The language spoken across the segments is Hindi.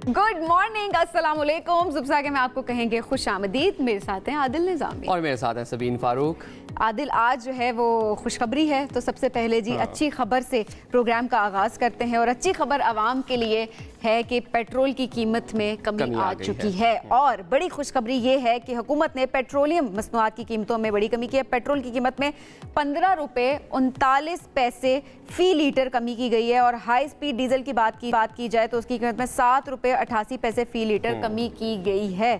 गुड मॉर्निंग, अस्सलाम वालेकुम। सुबह के में आपको कहेंगे खुश आमदीद। मेरे साथ हैं आदिल निज़ामी और मेरे साथ हैं सबीन फारूक। आदिल, आज जो है वो खुशखबरी है, तो सबसे पहले जी अच्छी खबर से प्रोग्राम का आगाज़ करते हैं। और अच्छी खबर आवाम के लिए है कि पेट्रोल की कीमत में कमी आ चुकी है। और बड़ी खुशखबरी ये है कि हुकूमत ने पेट्रोलियम मसनूआत की कीमतों में बड़ी कमी की है। पेट्रोल की कीमत में 15 रुपये 39 पैसे फ़ी लीटर कमी की गई है। और हाई स्पीड डीजल की बात की जाए तो उसकी कीमत में 7 रुपये 88 पैसे फ़ी लीटर कमी की गई है।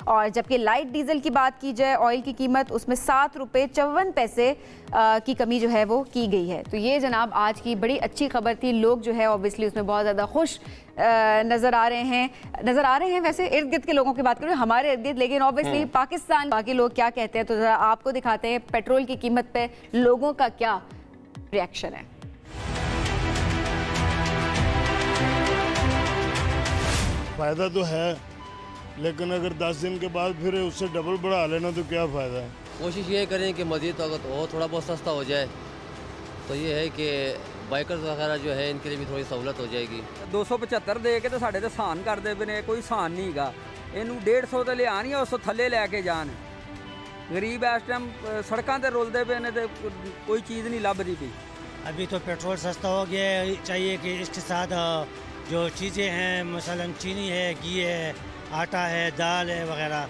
और जबकि लाइट डीजल की बात की जाए, ऑयल की कीमत, उसमें 7 रुपये 54 पैसे की कमी जो है वो की गई है। तो ये जनाब आज की बड़ी अच्छी खबर थी। लोग जो है ऑब्वियसली उसमें बहुत ज़्यादा खुश नज़र आ रहे हैं। वैसे इर्द गिर्द के लोगों की बात करें, हमारे इर्द गिर्द, लेकिन ऑब्वियसली पाकिस्तान बाकी लोग क्या कहते हैं, तो ज़रा आपको दिखाते हैं पेट्रोल की कीमत पे लोगों का क्या रिएक्शन है। फ़ायदा तो है, लेकिन अगर 10 दिन के बाद फिर उससे डबल बढ़ा लेना तो क्या फ़ायदा है। कोशिश ये करें कि मज़ीद अगर और थोड़ा बहुत सस्ता हो जाए तो ये है कि बाइकर्स वगैरह जो है इनके लिए भी थोड़ी सहूलत हो जाएगी। 275 दे के तो साढ़े तो सहन करते पे ने, कोई सहन नहीं गा। इनू 150 तो ले आनी है, उसको थले लैके जान। गरीब इस टाइम सड़कों पर रुलते पे ने, तो कोई चीज़ नहीं लभदी पई। अभी तो पेट्रोल सस्ता हो गया है, चाहिए कि इसके साथ जो चीज़ें हैं, मसलन चीनी है, घी है, आटा है, दाल है वगैरह,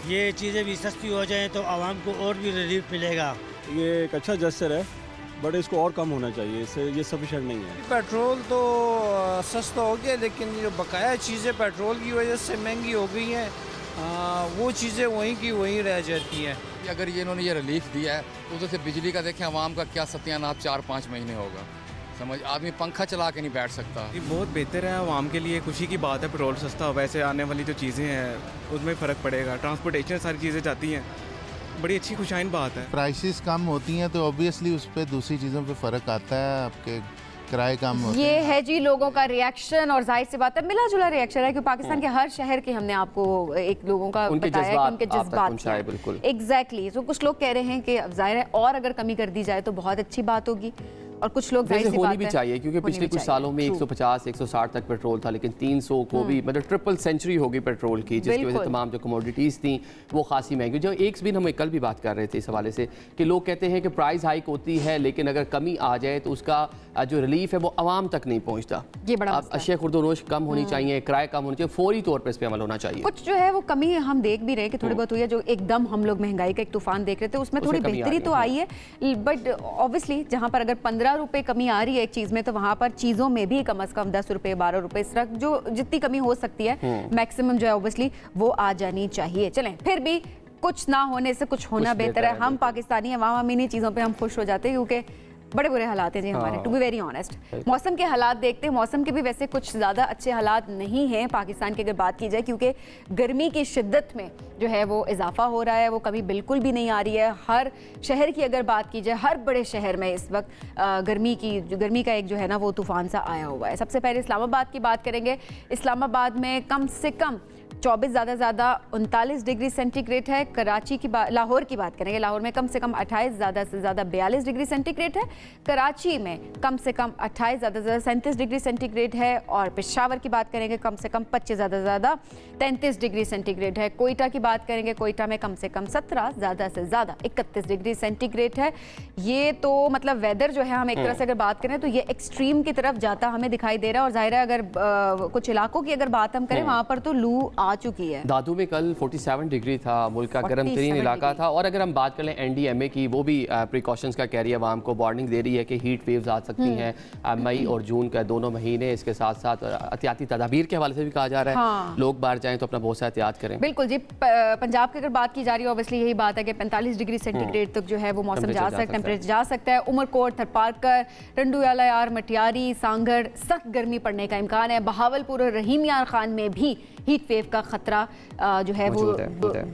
ये चीज़ें भी सस्ती हो जाएं तो आवाम को और भी रिलीफ मिलेगा। ये एक अच्छा जस्टर है, बट इसको और कम होना चाहिए, इससे ये सफिशेंट नहीं है। पेट्रोल तो सस्ता हो गया, लेकिन जो बकाया चीज़ें पेट्रोल की वजह से महंगी हो गई हैं, वो चीज़ें वहीं की वहीं रह जाती हैं। अगर ये इन्होंने ये रिलीफ दिया है तो उससे बिजली का देखें आवाम का क्या सत्यानाश 4-5 महीने होगा। समझ, आदमी पंखा चला के नहीं बैठ सकता। ये बहुत बेहतर है, आवाम के लिए खुशी की बात है पेट्रोल सस्ता। वैसे आने वाली जो चीज़ें हैं उसमें फ़र्क पड़ेगा, ट्रांसपोर्टेशन सारी चीज़ें जाती हैं, बड़ी अच्छी खुशाइन बात है। प्राइसेस कम होती हैं तो ऑब्वियसली उस पर दूसरी चीज़ों पे फ़र्क आता है, आपके किराए कम होते हैं। ये है जी लोगों का रिएक्शन, और जाहिर सी बात है मिला जुला रिएक्शन है कि पाकिस्तान के हर शहर के हमने आपको एक लोगों का बताया कि उनके जज्बात बिल्कुल एग्जैक्टली। तो कुछ लोग कह रहे हैं कि जाहिर है और अगर कमी कर दी जाए तो बहुत अच्छी बात होगी, और कुछ लोग होनी भी चाहिए, क्योंकि पिछले कुछ सालों में 150-160 तक पेट्रोल था, लेकिन 300 को भी मतलब ट्रिपल सेंचुरी होगी पेट्रोल की, जिसकी वजह से तमाम जो कमोडिटीज़ थी वो खासी महंगी। जो एक भी हम कल भी बात कर रहे थे इस हवाले से कि लोग कहते हैं कि प्राइस हाइक होती है, लेकिन अगर कमी आ जाए तो उसका जो रिलीफ है वो आवाम तक नहीं पहुँचता। ये बड़ा अशिया खुर्दोनोश कम होनी चाहिए, किराया कम होना चाहिए, फौरी तौर पर इस पर अमल होना चाहिए। कुछ जो है वो कमी हम देख भी रहे हैं कि थोड़ी बहुत हुई है। जो एकदम हम लोग महंगाई का एक तूफान देख रहे थे उसमें थोड़ी बेहतरी तो आई है, बट ऑब्वियसली जहाँ पर अगर 15 रुपये कमी आ रही है एक चीज में, तो वहां पर चीजों में भी कम से कम 10 रुपए 12 रुपए इस तरह जो जितनी कमी हो सकती है मैक्सिमम जो है ऑब्वियसली वो आ जानी चाहिए। चलें, फिर भी कुछ ना होने से कुछ होना बेहतर है। हम पाकिस्तानी अवाम हम इन्हीं चीज़ों पे हम खुश हो जाते हैं, क्योंकि बड़े बुरे हालात हैं जी हमारे, टू बी वेरी ऑनेस्ट। मौसम के हालात देखते हैं, मौसम के भी वैसे कुछ ज़्यादा अच्छे हालात नहीं हैं पाकिस्तान की अगर बात की जाए, क्योंकि गर्मी की शिद्दत में जो है वो इजाफा हो रहा है, वो कभी बिल्कुल भी नहीं आ रही है। हर शहर की अगर बात की जाए, हर बड़े शहर में इस वक्त गर्मी का एक जो है ना वो तूफान सा आया हुआ है। सबसे पहले इस्लामाबाद की बात करेंगे। इस्लामाबाद में कम से कम 24 ज़्यादा 39 डिग्री सेंटीग्रेड है। लाहौर की बात करेंगे, लाहौर में कम से कम 28 ज़्यादा से ज़्यादा 42 डिग्री सेंटीग्रेड है। कराची में कम से कम 28 ज़्यादा से ज़्यादा 37 डिग्री सेंटीग्रेड है। और पेशावर की बात करेंगे कम से कम 25 ज़्यादा से ज़्यादा 33 डिग्री सेंटीग्रेड है। कोयटा की बात करेंगे, कोयटा में कम से कम 17 ज़्यादा से ज़्यादा 31 डिग्री सेंटीग्रेड है। ये तो मतलब वेदर जो है हम एक तरह से अगर बात करें तो ये एक्सट्रीम की तरफ जाता हमें दिखाई दे रहा है। और जाहिर है अगर कुछ इलाकों की अगर बात हम करें, वहाँ पर तो लू आ चुकी है। दादू में कल 47 डिग्री था, मुल्क का गर्म तरीन इलाका था। और अगर हम बात कर लें NDMA की, वो भी प्रिकॉशंस का कह रही है, आवाम को वार्निंग दे रही है कि हीट वेव्स आ सकती हैं मई और जून का दोनों महीने। इसके साथ साथ एहतियाती तदाबीर के हवाले से भी कहा जा रहा है लोग बाहर जाएं तो अपना बहुत सा एहतियात करें। बिल्कुल जी, पंजाब की अगर बात की जा रही है, ऑब्वियसली यही बात है कि 45 डिग्री सेंटीग्रेड तक जो है वो मौसम टेम्परेचर जा सकता है। उमरकोट, थरपारकर, रंडूयाला यार, मटियारी, सांगड़ सख्त गर्मी पड़ने का इम्कान है। बहावलपुर और रहीम यार खान में भी हीट वेव का खतरा जो है वो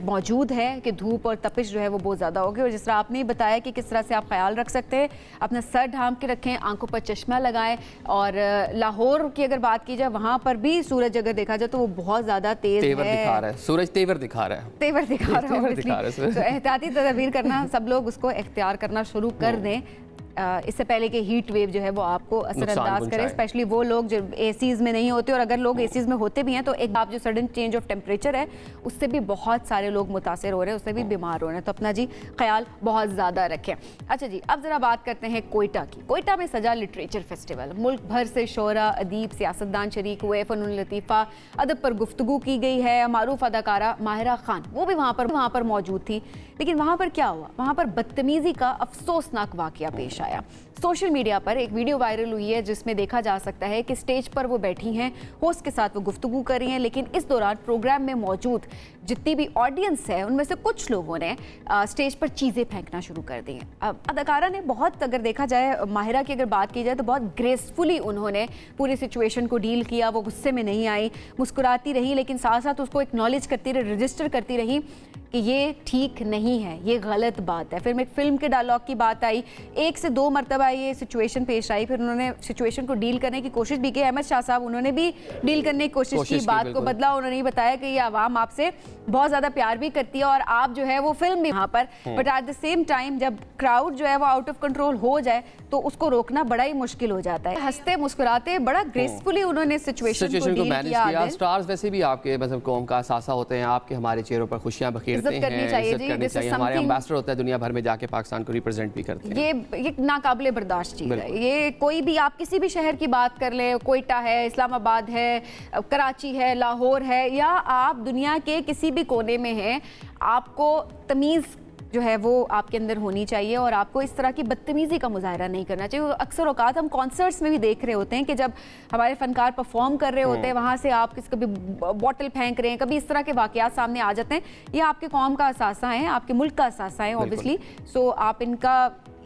मौजूद है कि धूप और तपिश जो है वो बहुत ज़्यादा होगी। और जिस तरह आपने बताया कि किस तरह से आप ख्याल रख सकते हैं, अपना सर ढांप के रखें, आंखों पर चश्मा लगाएं। और लाहौर की अगर बात की जाए, वहाँ पर भी सूरज अगर देखा जाए तो वो बहुत ज़्यादा तेज है। सूरज तेवर दिखा रहा है। तो एहतियाती तदबीर करना सब लोग उसको इख्तियार करना शुरू कर दें। इससे पहले कि हीट वेव जो है वो आपको असरअंदाज करे, स्पेशली वो लोग जो एसीज में नहीं होते, और अगर लोग एसीज में होते भी हैं तो एक आप जो सडन चेंज ऑफ टेम्परेचर है उससे भी बहुत सारे लोग मुतासर हो रहे हैं, उससे भी बीमार हो रहे हैं, तो अपना जी ख्याल बहुत ज़्यादा रखें। अच्छा जी, अब ज़रा बात करते हैं कोयटा की। कोयटा में सजा लिटरेचर फेस्टिवल, मुल्क भर से शोरा, अदीब, सियासतदान शरीक हुए, फ़नुन लतीफ़ा, अदब पर गुफ्तगू की गई है। मारूफ अदाकारा माहिरा खान वो भी वहाँ पर मौजूद थी, लेकिन वहाँ पर क्या हुआ, वहाँ पर बदतमीज़ी का अफसोसनाक वाक़या पेश आया। सोशल मीडिया पर एक वीडियो वायरल हुई है जिसमें देखा जा सकता है कि स्टेज पर वो बैठी हैं, होस्ट के साथ वो गुफ्तगू कर रही हैं, लेकिन इस दौरान प्रोग्राम में मौजूद जितनी भी ऑडियंस है उनमें से कुछ लोगों ने स्टेज पर चीज़ें फेंकना शुरू कर दी हैं। अदाकारा ने बहुत, अगर देखा जाए माहिरा की अगर बात की जाए तो बहुत ग्रेसफुली उन्होंने पूरी सिचुएशन को डील किया। वो गुस्से में नहीं आई, मुस्कुराती रही, लेकिन साथ साथ उसको एक्नॉलेज करती रही, रजिस्टर करती रही कि ये ठीक नहीं है, ये गलत बात है। फिर एक फिल्म के डायलॉग की बात आई, 1 से 2 मरतबा ये सिचुएशन पेश आई, फिर उन्होंने सिचुएशन को डील करने की कोशिश भी की। अहमद शाह साहब उन्होंने भी डील करने की कोशिश की, बात को बदला। उन्होंने बताया कि ये आवाम आपसे बहुत ज़्यादा प्यार भी करती है और आप जो है वो फिल्म भी वहाँ पर, but at the same time जब क्राउड जो है वो आउट ऑफ कंट्रोल हो जाए तो उसको रोकना बड़ा ही मुश्किल हो जाता है। हंसते मुस्कुराते बड़ा ग्रेसफुली उन्होंने सिचुएशन को मैनेज किया। स्टार्स वैसे भी आपके मतलब कौम का सासा होते हैं, आपके हमारे चेहरों पर खुशियां बखेरते हैं, इज्जत करनी चाहिए जी, हमारे एम्बेसडर होता है दुनिया भर में जाके पाकिस्तान को रिप्रेजेंट भी करते हैं। ये नाकाबिले बर्दाश्त चीज़ है। ये कोई भी आप किसी भी शहर की बात कर ले, कोयटा है, इस्लामाबाद है, कराची है, लाहौर है, या आप दुनिया के किसी भी कोने में हैं, आपको तमीज़ जो है वो आपके अंदर होनी चाहिए और आपको इस तरह की बदतमीज़ी का मुजाहरा नहीं करना चाहिए। अक्सर औकात हम कॉन्सर्ट्स में भी देख रहे होते हैं कि जब हमारे फनकार परफॉर्म कर रहे होते हैं, वहाँ से आप कभी बॉटल फेंक रहे हैं, कभी इस तरह के वाक़यात सामने आ जाते हैं। ये आपके कौम का असासा है, आपके मुल्क का असासा है ऑब्वियसली, सो आप इनका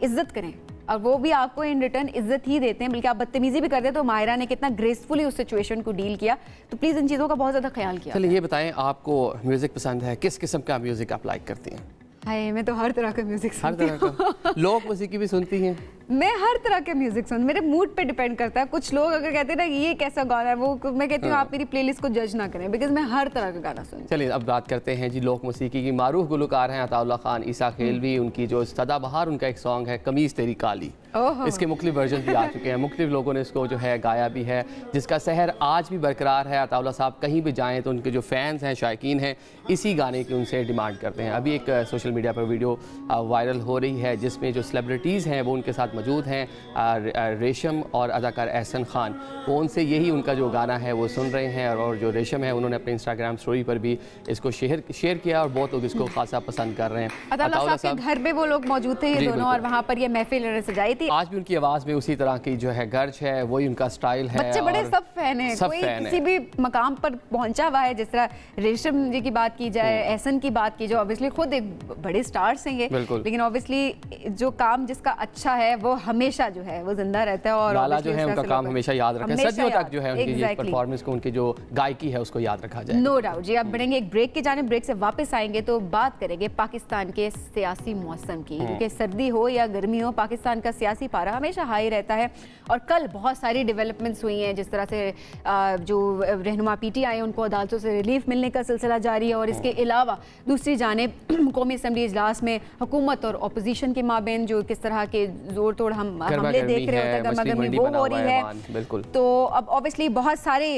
इज्जत करें और वो भी आपको इन रिटर्न इज्जत ही देते हैं, बल्कि आप बदतमीजी भी करते हैं। तो माहिरा ने कितना ग्रेसफुली उस सिचुएशन को डील किया, तो प्लीज़ इन चीज़ों का बहुत ज़्यादा ख्याल किया। चलिए ये बताएं, आपको म्यूज़िक पसंद है, किस किस्म का म्यूज़िक आप लाइक करती हैं? हाय, मैं तो हर तरह का म्यूजिक सुनती हूँ। हर तरह का लोक मौसीकी भी सुनती हैं? मैं हर तरह के म्यूजिक मेरे मूड पे डिपेंड करता है। कुछ लोग अगर कहते हैं ना ये कैसा गाना है, वो मैं कहती हूँ आप मेरी प्लेलिस्ट को जज ना करें, बिकॉज मैं हर तरह का गाना सुनती हूँ। चलिए अब बात करते हैं जी लोक मौसीकी की। मारूफ गुलकार हैं अताउल्लाह खान, ईसा खेलवी, उनकी जो सदाबहार उनका एक सॉन्ग है कमीज़ तेरी काली, इसके मुख्तलिफ वर्जन भी आ चुके हैं, मुख्तलिफ लोगों ने इसको जो है गाया भी है, जिसका सहर आज भी बरकरार है। अताउल्लाह साहब कहीं भी जाएँ तो उनके जो फैंस हैं, शायकीन हैं, इसी गाने की उनसे डिमांड करते हैं। अभी एक सोशल मीडिया पर वीडियो वायरल हो रही है जिसमें जो सेलिब्रिटीज़ हैं वो उनके साथ मौजूद हैं, रेशम और अदाकार एहसन खान, वो उनसे यही उनका जो गाना है वो सुन रहे हैं। और जो रेशम है उन्होंने अपने इंस्टाग्राम स्टोरी पर भी इसको शेयर किया और बहुत लोग इसको खासा पसंद कर रहे हैं। अताउल्लाह साहब के घर में वो लोग मौजूद थे ये दोनों, और वहाँ पर ये महफिल सजाई थी। आज भी उनकी आवाज़ में उसी तरह की जो है गर्ज है, वही उनका स्टाइल है। बच्चे बड़े सब फैन है, कोई किसी भी मकाम पर पहुंचा हुआ है। जिस तरह रेशम जी की बात की जाए, एहसन की बात की जाए, ऑब्वियसली खुद एक बड़े स्टार्स हैं ये, लेकिन ऑब्वियसली जो काम जिसका अच्छा है वो हमेशा जो है वो जिंदा रहता है। और लाला जो है उनका काम हमेशा याद रखें, सदियों तक जो है उनकी परफॉर्मेंस को, उनकी जो गायकी है उसको याद रखा जाए। नो डाउट जी। अब बढ़ेंगे एक ब्रेक की जानिब, ब्रेक से वापस आएंगे तो बात करेंगे पाकिस्तान के सियासी मौसम की, क्योंकि सर्दी हो या गर्मी हो पाकिस्तान का सियासी पारा हमेशा हाई रहता है। और कल बहुत सारी डेवलपमेंट्स हुई हैं, जिस तरह से जो रहनुमा PTI उनको अदालतों से रिलीफ मिलने का सिलसिला जारी है, और इसके अलावा दूसरी जानिब कौमी असम्बली इजलास में हुकूमत और अपोजिशन के माबेन जो किस तरह के जोड़ तोड़ हम हमले देख रहे होते हैं, गर्मागर्मी वो हो रही है। बिल्कुल। तो अब ऑब्वियसली बहुत सारे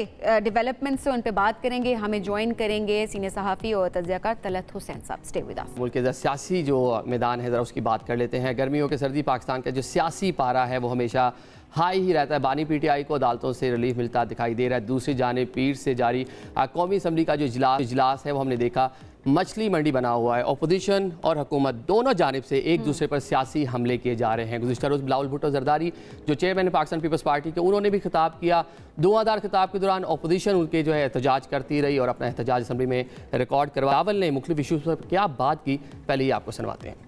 डेवलपमेंट्स से उन पे बात करेंगे, हमें ज्वाइन करेंगे सीनियर सहाफ़ी और तज्ज़ियाकार तलत हुसैन साहब। Stay with us. मुल्क के सियासी जो मैदान है ज़रा उसकी बात कर लेते हैं। गर्मियों के सर्दी पाकिस्तान का जो सियासी पारा है वो हमेशा हाई ही रहता है। बानी PTI को अदालतों से रिलीफ मिलता दिखाई दे रहा है। दूसरी जानिब पीर से जारी कौमी असम्बली का जो इजलास है वो हमने देखा मछली मंडी बना हुआ है। अपोजिशन और हुकूमत दोनों जानिब से एक दूसरे पर सियासी हमले किए जा रहे हैं। गुज़िश्ता रोज़ बिलावल भुट्टो जरदारी जो चेयरमैन पाकिस्तान पीपल्स पार्टी के, उन्होंने भी खिताब किया। दुआदार खिताब के दौरान अपोजिशन उनके जो है एहतजाज करती रही और अपना एहतजाज असम्बली में रिकॉर्ड करवा। बिलावल ने मुख्तलिफ इशूज़ पर क्या बात की, पहले ही आपको सुनवाते हैं।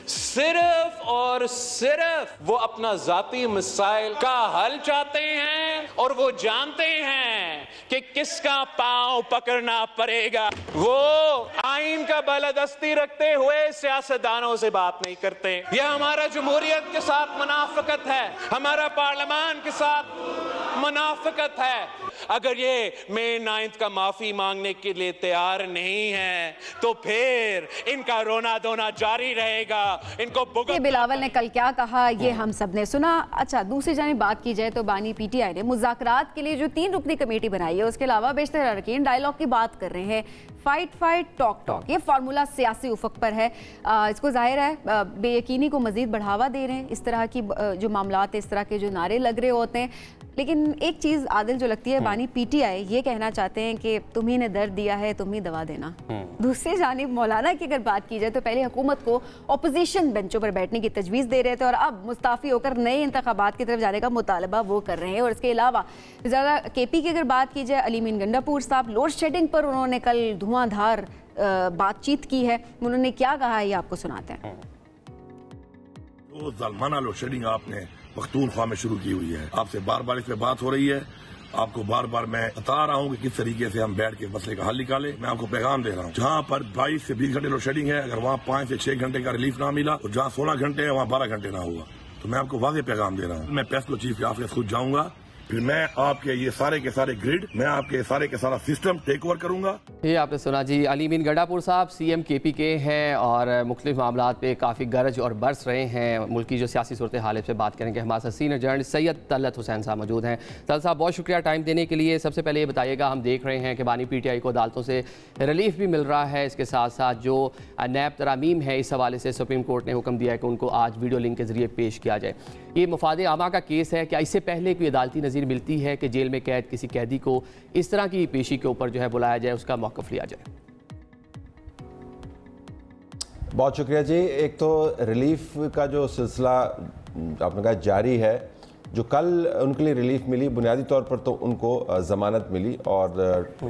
सिर्फ और सिर्फ वो अपना जाती मसाइल का हल चाहते हैं और वो जानते हैं कि किसका पांव पकड़ना पड़ेगा। वो आइन का बालादस्ती रखते हुए सियासतदानों से बात नहीं करते। यह हमारा जमहूरियत के साथ मुनाफिकत है, हमारा पार्लियामान के साथ मुनाफिकत है। अगर ये मई 9 का माफी मांगने के लिए तैयार नहीं है तो फिर इनका रोना धोना जारी रहेगा। इनको बिलावल ने कल क्या कहा ये हम सब ने सुना। अच्छा, दूसरी जानिब बात की जाए तो बानी पीटीआई ने मुज़ाकरात के लिए जो 3 रुकनी कमेटी बनाई है उसके अलावा बेशतर अरकान डायलॉग की बात कर रहे हैं। फाइट फाइट टॉक टॉक, ये फार्मूला सियासी उफक पर है। इसको जाहिर है बेयकीनी को मजीद बढ़ावा दे रहे हैं। इस तरह की जो मामलात, इस तरह के जो नारे लग रहे होते हैं। लेकिन एक चीज़ आदिल जो लगती है, बानी पीटीआई ये कहना चाहते हैं कि तुम्ही ने दर्द दिया है तुम ही दवा देना। दूसरी जानिब मौलाना की अगर बात की जाए तो पहले हुकूमत को अपोजिशन बेंचों पर बैठने की तजवीज़ दे रहे थे और अब मुस्ताफ़ी होकर नए इंतखाबात की तरफ जाने का मुतालबा वो कर रहे हैं। और इसके अलावा ज़्यादा केपी की अगर बात की जाए, अली मीन गंडापुर साहब लोड शेडिंग पर उन्होंने कल धुआंधार बातचीत की है। उन्होंने क्या कहा है ये आपको सुनाते हैं। जो ज़ालमाना लोड शेडिंग आपने पख्तूनख्वा में शुरू की हुई है, आपसे बार बार इस पे बात हो रही है। आपको बार बार मैं बता रहा हूँ कि किस तरीके से हम बैठ के मसले का हल निकाले। मैं आपको पैगाम दे रहा हूँ, जहाँ पर 22 से 20 घंटे लोड शेडिंग है, अगर वहाँ 5 से 6 घंटे का रिलीफ ना मिला तो जहाँ 16 घंटे है वहाँ 12 घंटे ना हुआ। तो मैं आपको वाज़ेह पैगाम दे रहा हूँ। मैं पेस्को चीफ ऑफिस खुद जाऊँगा, फिर मैं आपके ये सारे के सारे ग्रिड, मैं आपके सारे के सारा सिस्टम टेक ओवर करूंगा। ये आपने सुना जी, अली मीन गंडापुर साहब सीएम केपी के हैं और मुख्तलिफ मामलात पे काफ़ी गरज और बरस रहे हैं। मुल्क की जो सियासी सूरत हाल से बात करेंगे। हमारे साथ सीनियर जर्नलिस्ट सैयद तलत हुसैन साहब मौजूद हैं। तलत साहब, बहुत शुक्रिया टाइम देने के लिए। सबसे पहले ये बताइएगा, हम देख रहे हैं कि बानी पीटीआई को अदालतों से रिलीफ भी मिल रहा है, इसके साथ साथ जो नैब तरामीम है इस हवाले से सुप्रीम कोर्ट ने हुक्म दिया है कि उनको आज वीडियो लिंक के जरिए पेश किया जाए। ये मुफाद आमा का केस है, क्या इससे पहले कोई अदालती नज़ीर मिलती है कि जेल में कैद किसी कैदी को इस तरह की पेशी के ऊपर जो है बुलाया जाए, उसका मौक़िफ़ लिया जाए? बहुत शुक्रिया जी। एक तो रिलीफ का जो सिलसिला आपने कहा जारी है, जो कल उनके लिए रिलीफ मिली बुनियादी तौर पर तो उनको ज़मानत मिली। और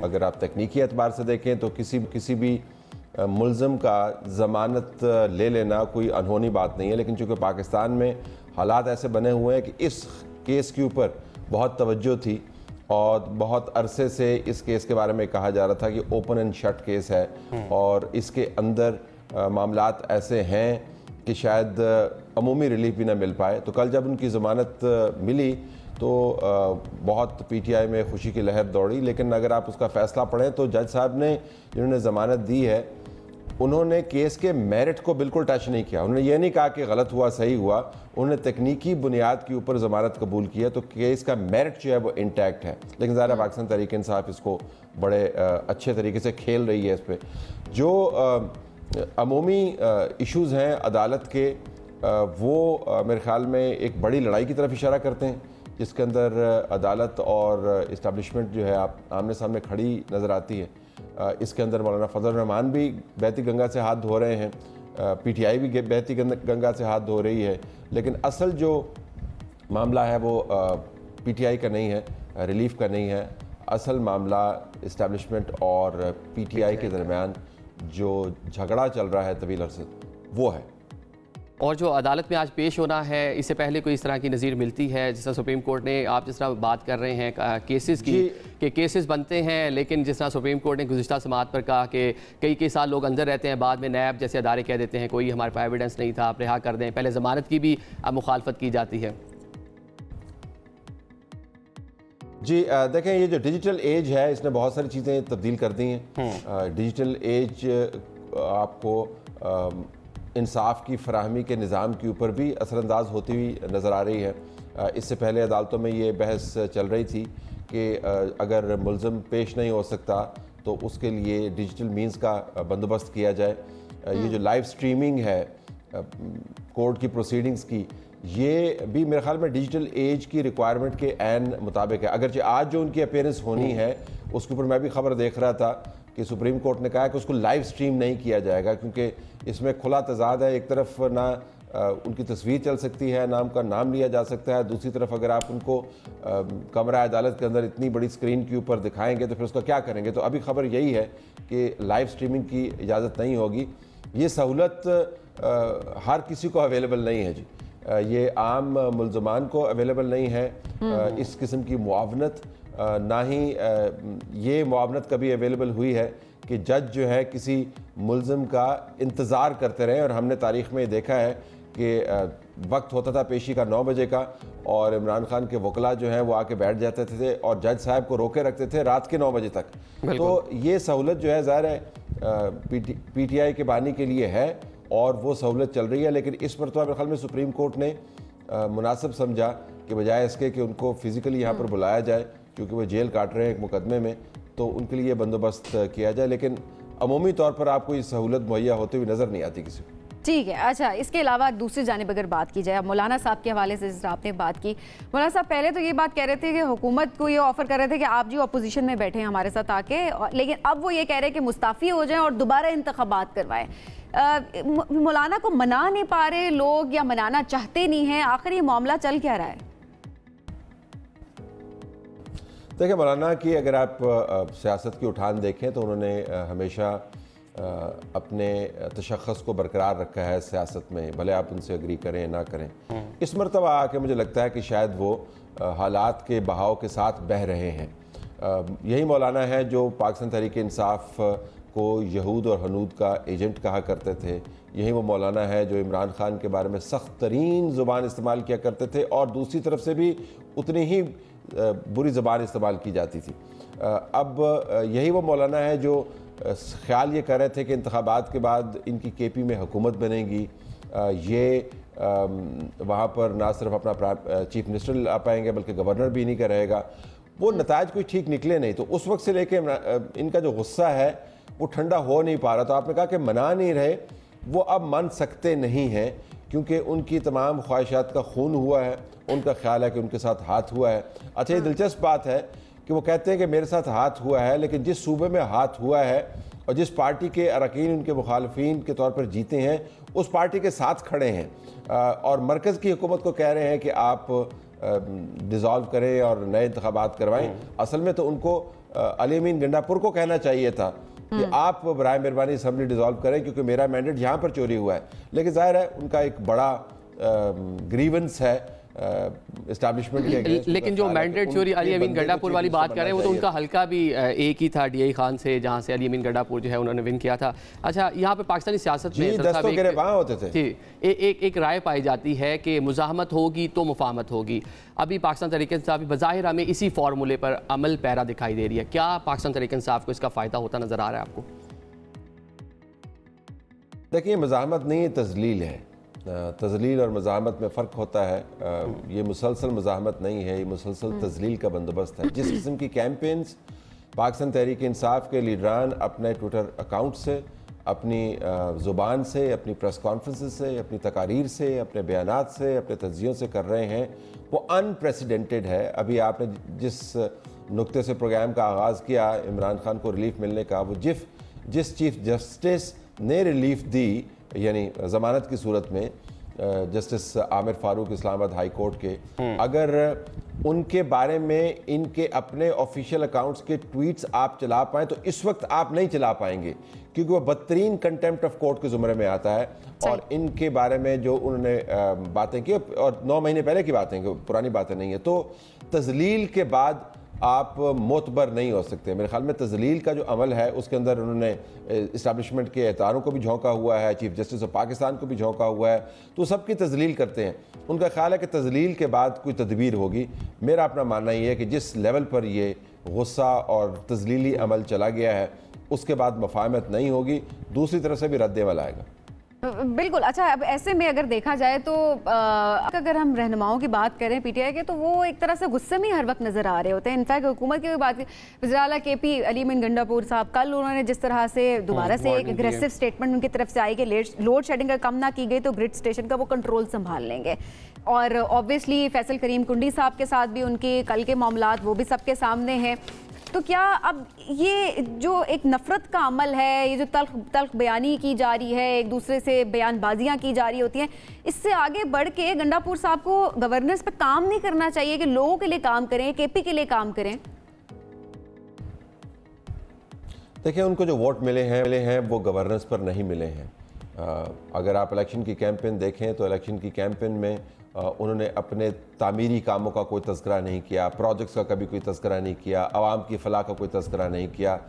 अगर आप तकनीकी एतबार से देखें तो किसी भी मुल्ज़म का ज़मानत ले लेना कोई अनहोनी बात नहीं है। लेकिन चूँकि पाकिस्तान में हालात ऐसे बने हुए हैं कि इस केस के ऊपर बहुत तवज्जो थी और बहुत अरसे से इस केस के बारे में कहा जा रहा था कि ओपन एंड शट केस है और इसके अंदर मामलात ऐसे हैं कि शायद अमूमी रिलीफ भी ना मिल पाए। तो कल जब उनकी ज़मानत मिली तो बहुत पीटीआई में खुशी की लहर दौड़ी। लेकिन अगर आप उसका फ़ैसला पढ़ें तो जज साहब ने जिन्होंने ज़मानत दी है उन्होंने केस के मेरिट को बिल्कुल टच नहीं किया। उन्होंने ये नहीं कहा कि गलत हुआ सही हुआ, उन्होंने तकनीकी बुनियाद के ऊपर ज़मानत कबूल किया। तो केस का मेरिट जो है वो इंटैक्ट है। लेकिन ज़ाहिर पाकिस्तान तहरीक इंसाफ इसको बड़े अच्छे तरीके से खेल रही है। इस पर जो अमूमी इश्यूज़ हैं अदालत के, वो मेरे ख़्याल में एक बड़ी लड़ाई की तरफ इशारा करते हैं, जिसके अंदर अदालत और इस्टेब्लिशमेंट जो है आप आमने सामने खड़ी नज़र आती है। इसके अंदर मौलाना फजल रहमान भी बहती गंगा से हाथ धो रहे हैं, पीटीआई भी बहती गंगा से हाथ धो रही है। लेकिन असल जो मामला है वो पीटीआई का नहीं है, रिलीफ का नहीं है। असल मामला इस्टेब्लिशमेंट और पीटीआई के दरमियान जो झगड़ा चल रहा है तवील अरसे, वो है। और जो अदालत में आज पेश होना है, इससे पहले कोई इस तरह की नज़ीर मिलती है? जिस तरह सुप्रीम कोर्ट ने, आप जिस तरह बात कर रहे हैं केसेस की कि केसेस बनते हैं, लेकिन जिस तरह सुप्रीम कोर्ट ने गुज़िश्ता समाअत पर कहा कि कई साल लोग अंदर रहते हैं, बाद में नैब जैसे अदारे कह देते हैं कोई हमारे पास एविडेंस नहीं था, आप रिहा कर दें। पहले ज़मानत की भी मुखालफत की जाती है। जी देखें, ये जो डिजिटल एज है इसने बहुत सारी चीज़ें तब्दील कर दी हैं। डिजिटल एज आपको इंसाफ की फराहमी के निज़ाम के ऊपर भी असरअंदाज होती हुई नज़र आ रही है। इससे पहले अदालतों में ये बहस चल रही थी कि अगर मुल्ज़म पेश नहीं हो सकता तो उसके लिए डिजिटल मीन्स का बंदोबस्त किया जाए। ये जो लाइव स्ट्रीमिंग है कोर्ट की प्रोसीडिंग्स की, ये भी मेरे ख्याल में डिजिटल एज की रिक्वायरमेंट के ऐन मुताबिक है। अगरचे आज जो उनकी अपीयरेंस होनी है उसके ऊपर मैं भी खबर देख रहा था कि सुप्रीम कोर्ट ने कहा है कि उसको लाइव स्ट्रीम नहीं किया जाएगा, क्योंकि इसमें खुला तजाद है। एक तरफ ना उनकी तस्वीर चल सकती है, ना उनका नाम लिया जा सकता है, दूसरी तरफ अगर आप उनको कमरा अदालत के अंदर इतनी बड़ी स्क्रीन के ऊपर दिखाएंगे तो फिर उसका क्या करेंगे। तो अभी खबर यही है कि लाइव स्ट्रीमिंग की इजाज़त नहीं होगी। ये सहूलत हर किसी को अवेलेबल नहीं है जी, ये आम मुल्ज़मान को अवेलेबल नहीं है। इस किस्म की मुआवनत ना ही ये मुआवनत कभी अवेलेबल हुई है कि जज जो है किसी मुल्ज़म का इंतज़ार करते रहे। और हमने तारीख़ में देखा है कि वक्त होता था पेशी का 9 बजे का, और इमरान खान के वकला जो हैं वो आके बैठ जाते थे और जज साहब को रोके रखते थे रात के 9 बजे तक। तो ये सहूलत जो है ज़ाहिर है PTI के बानी के लिए है और वो सहूलत चल रही है, लेकिन इस मरतबा मेरे ख्याल में सुप्रीम कोर्ट ने मुनासिब समझा कि बजाय इसके कि उनको फिज़िकली यहाँ पर बुलाया जाए, क्योंकि वो जेल काट रहे हैं एक मुकदमे में, तो उनके लिए बंदोबस्त किया जाए। लेकिन अमूमी तौर पर आपको ये सहूलत मुहैया होते हुए नज़र नहीं आती किसी को। ठीक है। अच्छा, इसके अलावा दूसरी जानिब अगर बात की जाए, अब मौलाना साहब के हवाले से आपने बात की, मौलाना साहब पहले तो ये बात कह रहे थे कि हुकूमत को ये ऑफर कर रहे थे कि आप जी अपोजिशन में बैठे हैं हमारे साथ आके, लेकिन अब वो ये कह रहे हैं कि मुस्ताफ़ी हो जाएं और दोबारा इंतखाबात करवाएं। मौलाना को मना नहीं पा रहे लोग या मनाना चाहते नहीं हैं, आखिर ये मामला चल क्या रहा है? देखिए, मौलाना की अगर आप सियासत की उठान देखें तो उन्होंने हमेशा अपने तशख़्ख़ुस को बरकरार रखा है सियासत में, भले आप उनसे एग्री करें ना करें। इस मरतबा आके मुझे लगता है कि शायद वो हालात के बहाव के साथ बह रहे हैं। यही मौलाना है जो पाकिस्तान तहरीक-ए-इंसाफ को यहूद और हनूद का एजेंट कहा करते थे। यही वो मौलाना है जो इमरान खान के बारे में सख्त तरीन ज़ुबान इस्तेमाल किया करते थे और दूसरी तरफ से भी उतनी ही बुरी ज़बान इस्तेमाल की जाती थी। अब यही वो मौलाना है जो ख्याल ये कर रहे थे कि इंतखाबात के बाद इनकी KP में हुकूमत बनेगी, ये वहाँ पर ना सिर्फ अपना चीफ मिनिस्टर ला पाएंगे बल्कि गवर्नर भी नहीं का रहेगा। वो नताज कोई ठीक निकले नहीं, तो उस वक्त से लेके इनका जो गुस्सा है वो ठंडा हो नहीं पा रहा। तो आपने कहा कि मना नहीं रहे, वो अब मान सकते नहीं हैं क्योंकि उनकी तमाम ख्वाहिशात का खून हुआ है, उनका ख्याल है कि उनके साथ हाथ हुआ है। अच्छा, ये दिलचस्प बात है कि वो कहते हैं कि मेरे साथ हाथ हुआ है, लेकिन जिस सूबे में हाथ हुआ है और जिस पार्टी के अरकान उनके मुखालफिन के तौर पर जीते हैं उस पार्टी के साथ खड़े हैं और मरकज़ की हुकूमत को कह रहे हैं कि आप डिज़ोल्व करें और नए इंतखाबात करवाएं। असल में तो उनको अली अमीन गंडापुर को कहना चाहिए था कि आप बराए मेहरबानी असम्बली डिज़ोल्व करें क्योंकि मेरा मैंडेट यहाँ पर चोरी हुआ है। लेकिन ज़ाहिर है उनका एक बड़ा ग्रीवेंस है एस्टैब्लिशमेंट के, लेकिन जो मैंडेट चोरी अली अमीन गंडापुर वाली बात कर रहे हैं वो तो उनका हल्का भी एक ही था DI खान से, जहाँ से अली अमीन गंडापुर जो है उन्होंने विन किया था। अच्छा, यहाँ पे पाकिस्तानी सियासत में होते थे एक राय पाई जाती है कि मुज़ाहमत होगी तो मुफाहमत होगी। अभी पाकिस्तान तहरीक-ए-इंसाफ बज़ाहिर हमें इसी फार्मूले पर अमल पैरा दिखाई दे रही है। क्या पाकिस्तान तहरीक-ए-इंसाफ को इसका फ़ायदा होता नज़र आ रहा है आपको? देखिए, मुज़ाहमत नहीं है, तज़लील है। तज़लील और मुज़ाहमत में फ़र्क होता है। ये मुसलसल मुज़ाहमत नहीं है, ये मुसलसल तज़लील का बंदोबस्त है। जिस किस्म की कैंपेन्स पाकिस्तान तहरीक-ए-इंसाफ के लीडरान अपने ट्विटर अकाउंट से, अपनी ज़ुबान से, अपनी प्रेस कॉन्फ्रेंसेस से, अपनी तकारीर से, अपने बयानात से, अपने तज्ज़ियों से कर रहे हैं वो अनप्रेसिडेंटेड है। अभी आपने जिस नुक्ते से प्रोग्राम का आगाज़ किया इमरान खान को रिलीफ मिलने का, वो जिस चीफ जस्टिस ने रिलीफ दी यानी ज़मानत की सूरत में justice Aamir Farooq Islamabad high court के, अगर उनके बारे में इनके अपने ऑफिशियल अकाउंट्स के ट्वीट्स आप चला पाएँ तो इस वक्त आप नहीं चला पाएंगे क्योंकि वो बदतरीन कंटेम्प्ट ऑफ कोर्ट के ज़ुमरे में आता है। और इनके बारे में जो उन्होंने बातें की और 9 महीने पहले की बातें की, पुरानी बातें नहीं है, तो तज़लील के बाद आप मोतबर नहीं हो सकते। मेरे ख्याल में तज़लील का जो अमल है उसके अंदर उन्होंने इस्टेब्लिशमेंट के एहतारों को भी झोंका हुआ है, चीफ जस्टिस ऑफ पाकिस्तान को भी झोंका हुआ है, तो सबकी तज़लील करते हैं। उनका ख्याल है कि तज़लील के बाद कोई तदबीर होगी। मेरा अपना मानना ये है कि जिस लेवल पर ये गुस्सा और तज़लीली अमल चला गया है उसके बाद मुफाहमत नहीं होगी, दूसरी तरफ से भी रद्द-ए-अमल आएगा। बिल्कुल। अच्छा, अब ऐसे में अगर देखा जाए तो अगर हम रहनुमाओं की बात करें PTI के, तो वो एक तरह से गुस्से में हर वक्त नजर आ रहे होते हैं। इनफैक्ट हुकूमत की बात, वज़ीर-ए-आला KP अली अमीन गंडापुर साहब, कल उन्होंने जिस तरह से दोबारा से एक एग्रेसिव स्टेटमेंट उनकी तरफ से आई कि लोड शेडिंग का कम ना की गई तो ग्रिड स्टेशन का वो कंट्रोल संभाल लेंगे। और ऑब्वियसली फैसल करीम कुंडी साहब के साथ भी उनके कल के मामलात वो भी सबके सामने हैं। तो क्या अब ये जो एक नफरत का अमल है, ये जो तल्ख बयानी की जा रही है, एक दूसरे से बयानबाजियां की जा रही होती हैं, इससे आगे बढ़ के गंडापुर साहब को गवर्नेंस पे काम नहीं करना चाहिए कि लोगों के लिए काम करें, KP के लिए काम करें? देखिए, उनको जो वोट मिले हैं वो गवर्नेंस पर नहीं मिले हैं। अगर आप इलेक्शन की कैंपेन देखें तो इलेक्शन की कैंपेन में उन्होंने अपने तामीरी कामों का कोई तज़किरा नहीं किया, प्रोजेक्ट्स का कभी कोई तज़किरा नहीं किया, आवाम की फलाह का कोई तज़किरा नहीं किया।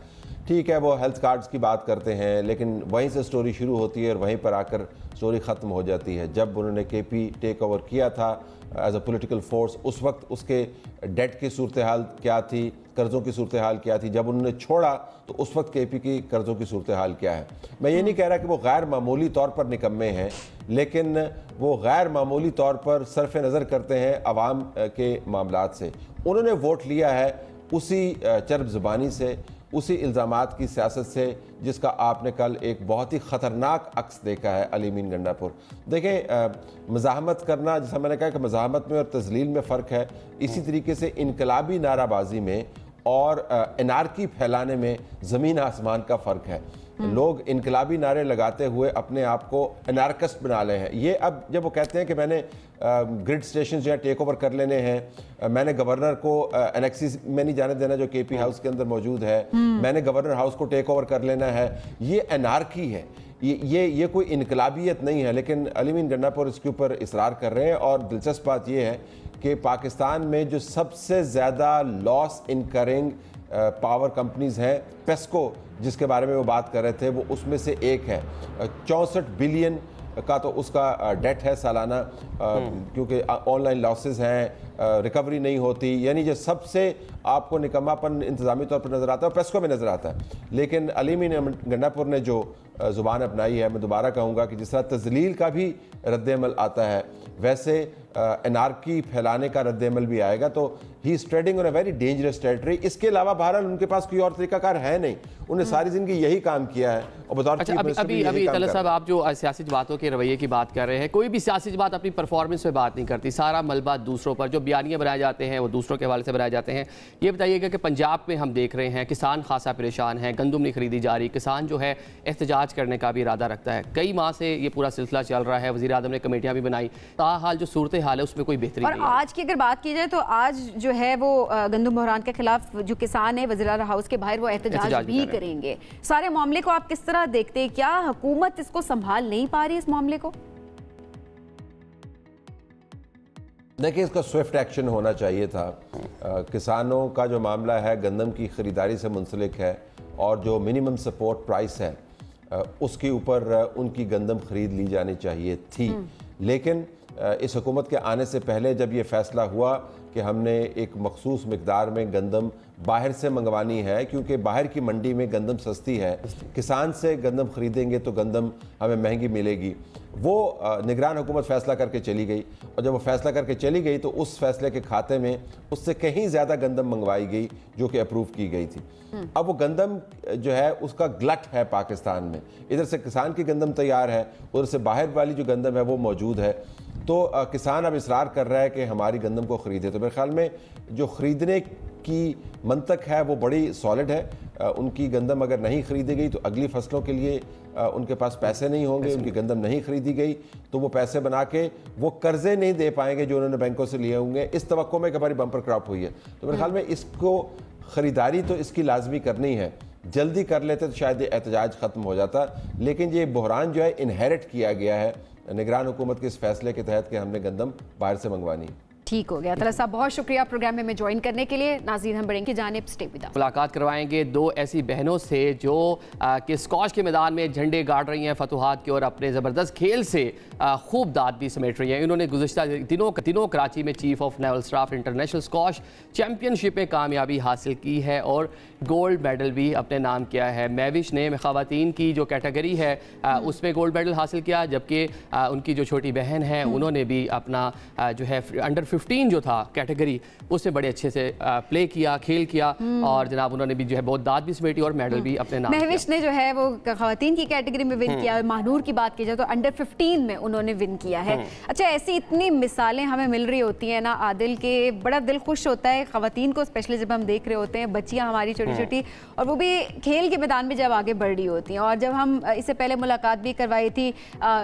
ठीक है, वो हेल्थ कार्ड्स की बात करते हैं, लेकिन वहीं से स्टोरी शुरू होती है और वहीं पर आकर स्टोरी ख़त्म हो जाती है। जब उन्होंने केपी टेक ओवर किया था एज अ पॉलिटिकल फोर्स, उस वक्त उसके डेट की सूरत हाल क्या थी, कर्ज़ों की सूरत हाल क्या थी। जब उन्होंने छोड़ा तो उस वक्त केपी की कर्ज़ों की सूरत हाल क्या है। मैं ये नहीं कह रहा कि वो गैर मामूली तौर पर निकम्मे हैं, लेकिन वो गैर मामूली तौर पर सरफ नज़र करते हैं अवाम के मामलात से। उन्होंने वोट लिया है उसी चरब ज़ुबानी से, उसी इल्ज़ामात की सियासत से जिसका आपने कल एक बहुत ही ख़तरनाक अक्स देखा है अलीमीन गंडापुर। देखें, मज़ाहमत करना, जैसा मैंने कहा कि मज़ाहमत में और तज़लील में फ़र्क है, इसी तरीके से इनकलाबी नाराबाजी में और एनार्की फैलाने में ज़मीन आसमान का फ़र्क है। लोग इनकलाबी नारे लगाते हुए अपने आप को अनार्किस्ट बना ले हैं। ये अब जब वो कहते हैं कि मैंने ग्रिड स्टेशन जो है टेक ओवर कर लेने हैं, मैंने गवर्नर को एनेक्सिस में नहीं जाने देना जो केपी हाउस के अंदर मौजूद है, मैंने गवर्नर हाउस को टेक ओवर कर लेना है, ये अनार्की है, ये कोई इनकलाबियत नहीं है। लेकिन अलीमीन गंडापुर इसके ऊपर इसरार कर रहे हैं। और दिलचस्प बात यह है कि पाकिस्तान में जो सबसे ज़्यादा लॉस इनकरिंग पावर कंपनीज़ हैं, पेस्को जिसके बारे में वो बात कर रहे थे, वो उसमें से एक है। 64 बिलियन का तो उसका डेट है सालाना, क्योंकि ऑनलाइन लॉसेस हैं, रिकवरी नहीं होती। यानी जो सबसे आपको निकम्मापन इंतज़ामी तौर पर नज़र आता है पेस्को में नज़र आता है। लेकिन अलीमीन गंडापुर ने जो ज़ुबान अपनाई है, मैं दोबारा कहूँगा कि जिस तरह तज़लील का भी रद्द-ए-अमल आता है, वैसे एनार्की फैलाने का रद्द-ए-अमल भी आएगा। तो he is trading on a very dangerous territory. इसके अलावा बहरहाल उनके पास कोई और तरीकाकार है नहीं, उन्हें सारी ज़िंदगी यही काम किया है। और बतौर अभी तलत साहब, आप जो सियासी बातों के रवैये की बात कर रहे हैं, कोई भी सियासी बात अपनी परफॉर्मेंस पे बात नहीं करती, सारा मलबा दूसरों पर, जो बयानियाँ बनाए जाते हैं वो दूसरों के हवाले से बनाए जाते हैं। ये बताइएगा कि पंजाब में हम देख रहे हैं किसान खासा परेशान है, गंदम नहीं खरीदी जा रही, किसान जो है एहतजाज करने का भी इरादा रखता है। कई माह से ये पूरा सिलसिला चल रहा है, वज़ीर आज़म ने कमेटियाँ भी बनाई, ताहाल जो सूरत हाल है उसमें कोई बेहतरी नहीं है। आज की अगर बात की जाए तो आज जो है वो गंदम बहरान के खिलाफ जो किसान है वज़ीर आला हाउस के बाहर वो एहतजाज भी करेंगे। सारे मामले को आप किस तरह देखते हैं? क्या हुकूमत इसको संभाल नहीं पा रही इस मामले को? देखिए, इसका स्विफ्ट एक्शन होना चाहिए था। किसानों का जो मामला है गंदम की ख़रीदारी से मुंसलिक है, और जो मिनिमम सपोर्ट प्राइस है उसके ऊपर उनकी गंदम ख़रीद ली जानी चाहिए थी। लेकिन इस हुकूमत के आने से पहले जब ये फ़ैसला हुआ कि हमने एक मखसूस मिकदार में गंदम बाहर से मंगवानी है, क्योंकि बाहर की मंडी में गंदम सस्ती है, किसान से गंदम ख़रीदेंगे तो गंदम हमें महंगी मिलेगी, वो निगरान हुकूमत फ़ैसला करके चली गई। और जब वो फ़ैसला करके चली गई तो उस फैसले के खाते में उससे कहीं ज़्यादा गंदम मंगवाई गई जो कि अप्रूव की गई थी। अब वो गंदम जो है उसका गलट है पाकिस्तान में, इधर से किसान की गंदम तैयार है, उधर से बाहर वाली जो गंदम है वो मौजूद है। तो किसान अब इसरार कर रहा है कि हमारी गंदम को ख़रीदे। तो मेरे ख्याल में जो ख़रीदने की मंतक है वो बड़ी सॉलिड है। उनकी गंदम अगर नहीं ख़रीदी गई तो अगली फसलों के लिए उनके पास पैसे नहीं होंगे, उनकी गंदम नहीं ख़रीदी गई तो वो पैसे बना के वो कर्ज़े नहीं दे पाएंगे जो उन्होंने बैंकों से लिए होंगे, इस तवक्को में कि हमारी बम्पर क्रॉप हुई है। तो मेरे ख्याल में इसको ख़रीदारी तो इसकी लाजमी करनी है, जल्दी कर लेते तो शायद ये एहतजाज ख़त्म हो जाता। लेकिन ये बहरान जो है इनहेरिट किया गया है निगरान हुकूमत के इस फैसले के तहत कि हमने गंदम बाहर से मंगवानी। ठीक हो गया। तलत साहब बहुत शुक्रिया प्रोग्राम में ज्वाइन करने के लिए। नाज़रीन, हम बढ़ेंगे जानिब स्टे विद अस। मुलाकात करवाएंगे दो ऐसी बहनों से जो कि स्कॉश के मैदान में झंडे गाड़ रही हैं फतुहात की और अपने ज़बरदस्त खेल से खूब दाद भी समेट रही हैं। इन्होंने गुज़िश्ता दिनों कराची में chief of naval staff international squash championship में कामयाबी हासिल की है और गोल्ड मेडल भी अपने नाम किया है। महविश ने ख़वातीन की जो कैटेगरी है उसमें गोल्ड मेडल हासिल किया, जबकि उनकी जो छोटी बहन है उन्होंने भी अपना जो है अंडर 15 जो था कैटेगरी उससे बड़े अच्छे से प्ले किया, खेल किया और जनाब उन्होंने भी जो है बहुत दाद भी समेटी और मेडल भी अपने नाम। महविश ने जो है वो खवातीन की कैटेगरी में विन किया। महानूर की बात की जाए तो अंडर 15 में उन्होंने विन किया है। अच्छा, ऐसी इतनी मिसालें हमें मिल रही होती हैं ना आदिल के, बड़ा दिल खुश होता है खवातीन को स्पेशली जब हम देख रहे होते हैं, बच्चियां हमारी छोटी छोटी, और वो भी खेल के मैदान में जब आगे बढ़ रही होती हैं। और जब हम इससे पहले मुलाकात भी करवाई थी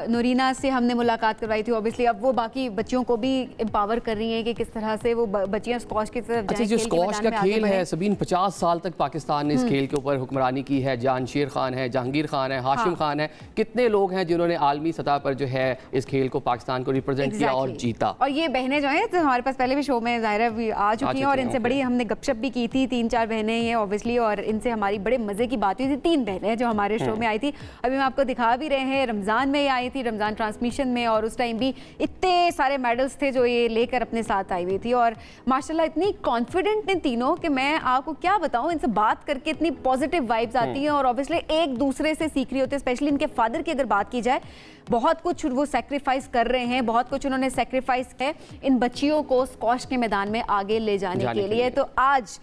नूरीना से, हमने मुलाकात करवाई थी ऑब्वियसली, अब वो बाकी बच्चियों को भी एम्पावर कर रही रही हैं कि किस तरह से वो बच्चियां स्क्वॉश की तरफ जाएं। जो स्क्वॉश का खेल है सबीन, 50 साल तक पाकिस्तान ने इस खेल के ऊपर हुक्मरानी की है। जानशीर खान है, जहांगीर खान है, हाशिम खान है, कितने लोग हैं जिन्होंने आलमी सतह पर जो है इस खेल को पाकिस्तान को रिप्रेजेंट किया और जीता। और ये बहनें जो हैं तो हमारे पास पहले भी शो में ज़ाहिरा भी आ चुकी हैं और इनसे बड़ी हमने गपशप भी की थी। 3-4 बहनें हैं ऑब्वियसली, और इनसे हमारी बड़े मज़े की बात हुई थी। 3 बहनें जो हमारे शो में आई थी, अभी मैं आपको दिखा भी रहे हैं, रमज़ान में आई थी, रमज़ान ट्रांसमिशन में, और उस टाइम भी इतने सारे मेडल्स थे जो ये लेकर अपने साथ आई हुई थी। और माशाल्लाह इतनी कॉन्फिडेंट हैं तीनों कि मैं आपको क्या बताऊं, इनसे बात करके इतनी पॉजिटिव वाइब्स आती हैं और ऑब्वियसली एक दूसरे से सीख रही होती है। स्पेशली इनके फादर की अगर बात की जाए, बहुत कुछ वो सेक्रीफाइस कर रहे हैं, बहुत कुछ उन्होंने सेक्रीफाइस है इन बच्चियों को स्क्वॉश के मैदान में आगे ले जाने के लिए। तो आज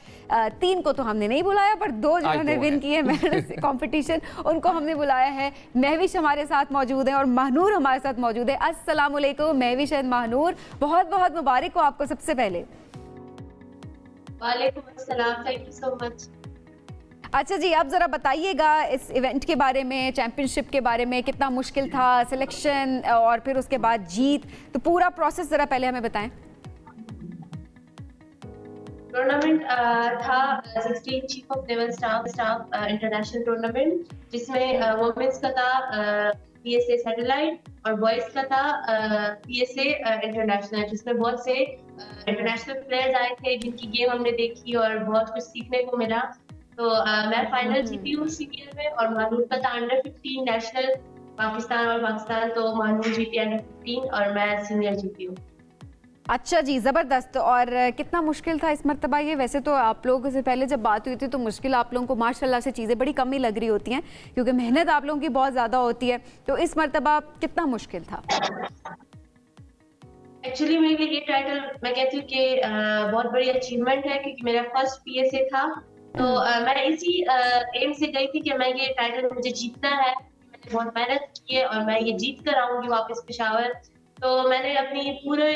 3 को तो हमने नहीं बुलाया, पर 2 जिन्होंने विन किए मेडल कॉम्पिटिशन उनको हमने बुलाया है। महविश हमारे साथ मौजूद है और महानूर हमारे साथ मौजूद है। अस्सलाम वालेकुम महविश एंड महानूर, बहुत बहुत मुबारक हो आपको सबसे पहले। वालेकुम अस्सलाम, थैंक यू सो मच। अच्छा जी, आप ज़रा बताइएगा इस इवेंट के बारे में, चैंपियनशिप के बारे में, कितना मुश्किल था सिलेक्शन और फिर उसके बाद जीत, तो पूरा प्रोसेस ज़रा पहले हमें बताएं। टूर्नामेंट था 16 chief of naval staff international tournament, जिसमें वुमेन्स का था PSA सैटेलाइट और बॉयज़ का था PSA इंटरनेशनल, जिसमें बहुत से इंटरनेशनल प्लेयर्स आए थे जिनकी गेम हमने देखी और बहुत कुछ सीखने को मिला। तो मैं फाइनल जीती हूँ सीनियर में, और महानूर का था अंडर 15 नेशनल पाकिस्तान, और पाकिस्तान तो महानूर जीती अंडर 15 और मैं सीनियर जीती हूँ। अच्छा जी, ज़बरदस्त। और कितना मुश्किल था इस मरतबा ये? वैसे तो आप लोगों से पहले जब बात हुई थी तो मुश्किल आप लोगों को माशाल्लाह से चीज़ें बड़ी कम ही लग रही होती हैं, क्योंकि मेहनत आप लोगों की बहुत ज़्यादा होती है। तो इस मरतबा कितना मुश्किल था? एक्चुअली मेरे लिए ये टाइटल मैं कहती हूँ कि बहुत बड़ी अचीवमेंट है, क्योंकि मेरा फर्स्ट PSA था। तो मैं इसी एम से गई थी कि मैं ये टाइटल मुझे जीतना है। मैंने बहुत मेहनत की है और मैं ये जीत कर आऊंगी वापस पेशावर। तो मैंने अपनी पूरे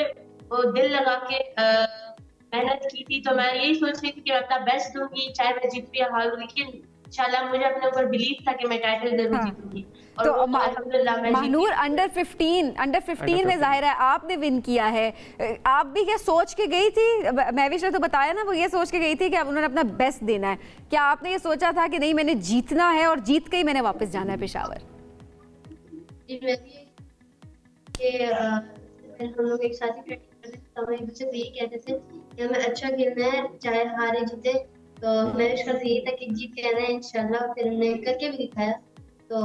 दिल लगा के मेहनत की थी। तो मैं यही सोच रही थी कि मैं अपना बेस्ट दूंगी, चाहे मैं जीत या हारूं, लेकिन इंशाल्लाह मुझे अपने ऊपर बिलीव था कि मैं टाइटल जरूर जीतूंगी। तो महानूर अंडर 15 में जाहिर है आपने विन किया है। आप भी क्या सोच के गई थी? महविश ने तो बताया ना, वो ये सोच के गई थी कि अब उन्होंने अपना बेस्ट देना है। क्या आपने ये सोचा था कि नहीं मैंने जीतना है और जीत के ही मैंने वापस जाना है पेशावर? हम लोग एक साथ ही तो एक दूसरे से यही कहते थे कि हमें अच्छा खेलना है, चाहे हारे जीते। तो मेरे इसका यही था कि जीत के रहना है इंशाल्लाह। फिर हमने करके भी दिखाया। तो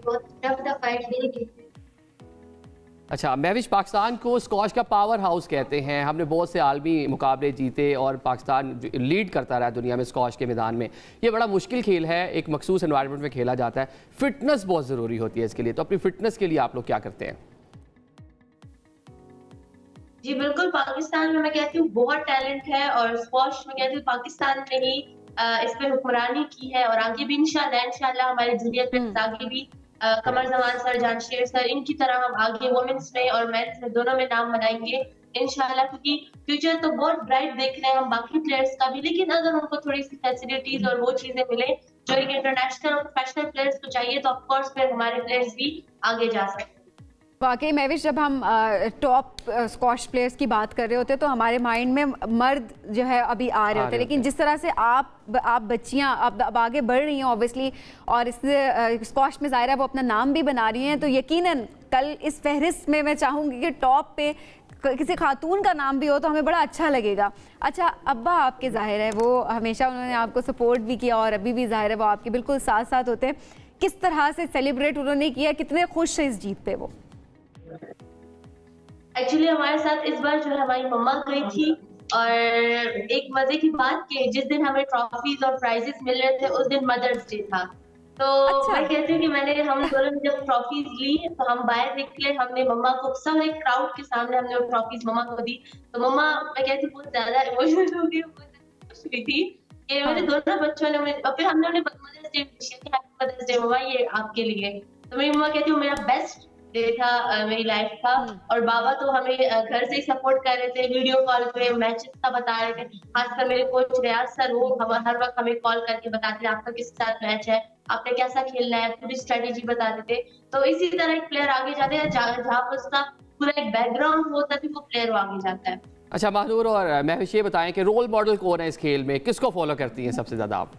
बहुत टफ फाइट नहीं की। अच्छा महविश, पाकिस्तान को स्क्वॉश का पावर हाउस कहते हैं। हमने बहुत से आलमी मुकाबले जीते और पाकिस्तान लीड करता रहा दुनिया में स्क्वॉश के मैदान में। ये बड़ा मुश्किल खेल है, एक मखसूस एनवायरनमेंट में खेला जाता है, फिटनेस बहुत ज़रूरी होती है इसके लिए। तो अपनी फिटनेस के लिए आप लोग क्या करते हैं? जी बिल्कुल, पाकिस्तान में मैं कहती हूँ बहुत टैलेंट है, और स्क्वॉश में कहती हूँ पाकिस्तान ने ही इस पे हुक्मरानी की है, और आगे भी इंशाल्लाह हमारे जूनियर प्लेयर्स आगे भी कमर जमान सर, जानशेर सर, इनकी तरह हम आगे वुमेन्स में और मेंस में दोनों में नाम बनाएंगे इंशाल्लाह, क्योंकि फ्यूचर तो बहुत ब्राइट देख रहे हैं हम बाकी प्लेयर्स का भी। लेकिन अगर उनको थोड़ी सी फैसिलिटीज और वो चीजें मिले जो एक इंटरनेशनल और प्रोफेशनल प्लेयर्स को चाहिए, तो ऑफकोर्स फिर हमारे प्लेयर्स भी आगे जा सकते हैं। वाकई महविश, जब हम टॉप स्क्वॉश प्लेयर्स की बात कर रहे होते तो हमारे माइंड में मर्द जो है अभी आ रहे होते, लेकिन जिस तरह से आप बच्चियां अब आगे बढ़ रही हैं ऑब्वियसली, और इस स्क्वॉश में ज़ाहिर है वो अपना नाम भी बना रही हैं, तो यकीनन कल इस फहरिस्त में मैं चाहूँगी कि टॉप पे किसी खातून का नाम भी हो तो हमें बड़ा अच्छा लगेगा। अच्छा, अब्बा आपके ज़ाहिर है वो हमेशा उन्होंने आपको सपोर्ट भी किया और अभी भी ज़ाहिर है वो आपके बिल्कुल साथ साथ होते हैं। किस तरह से सेलिब्रेट उन्होंने किया, कितने खुश है इस जीत पे वो? एक्चुअली हमारे साथ इस बार जो है हमारी मम्मा गई थी, और एक मजे की बात कि जिस दिन हमें ट्रॉफीज और प्राइजेस मिल रहे थे उस दिन मदर्स डे था। तो मैं कहती हूँ कि हम दोनों ने जब ट्रॉफीज ली तो हम बाहर निकले, हमने मम्मा को सब एक क्राउड के सामने हमने वो ट्रॉफीज मम्मा को दी। तो मम्मा मैं कहती हूँ बहुत ज्यादा इमोशनल हो गई, खुश हुई थी कि मेरे दोनों बच्चों ने मुझे, और फिर हमने उन्हें मदर्स डे विश किया, हैप्पी मदर्स डे मम्मा, ये आपके लिए। तो मेरी मम्मा कहती हूँ मेरा बेस्ट डे था मेरी लाइफ का। और बाबा तो हमें घर से ही सपोर्ट कर रहे थे, वीडियो कॉल पे मैचेस का बता रहे थे। खासकर मेरे कोच रियाज सर, वो हम हर वक्त हमें कॉल करके बताते थे आपका किस साथ मैच है, आपने कैसा खेलना है, पूरी स्ट्रेटेजी बताते थे। तो इसी तरह एक प्लेयर आगे जाते हैं जहाँ पर उसका पूरा एक बैकग्राउंड हो तभी वो प्लेयर आगे जाता है। अच्छा महानूर और महविश, ये बताएं कि रोल मॉडल कौन है इस खेल में, किसको फॉलो करती हैं सबसे ज्यादा आप?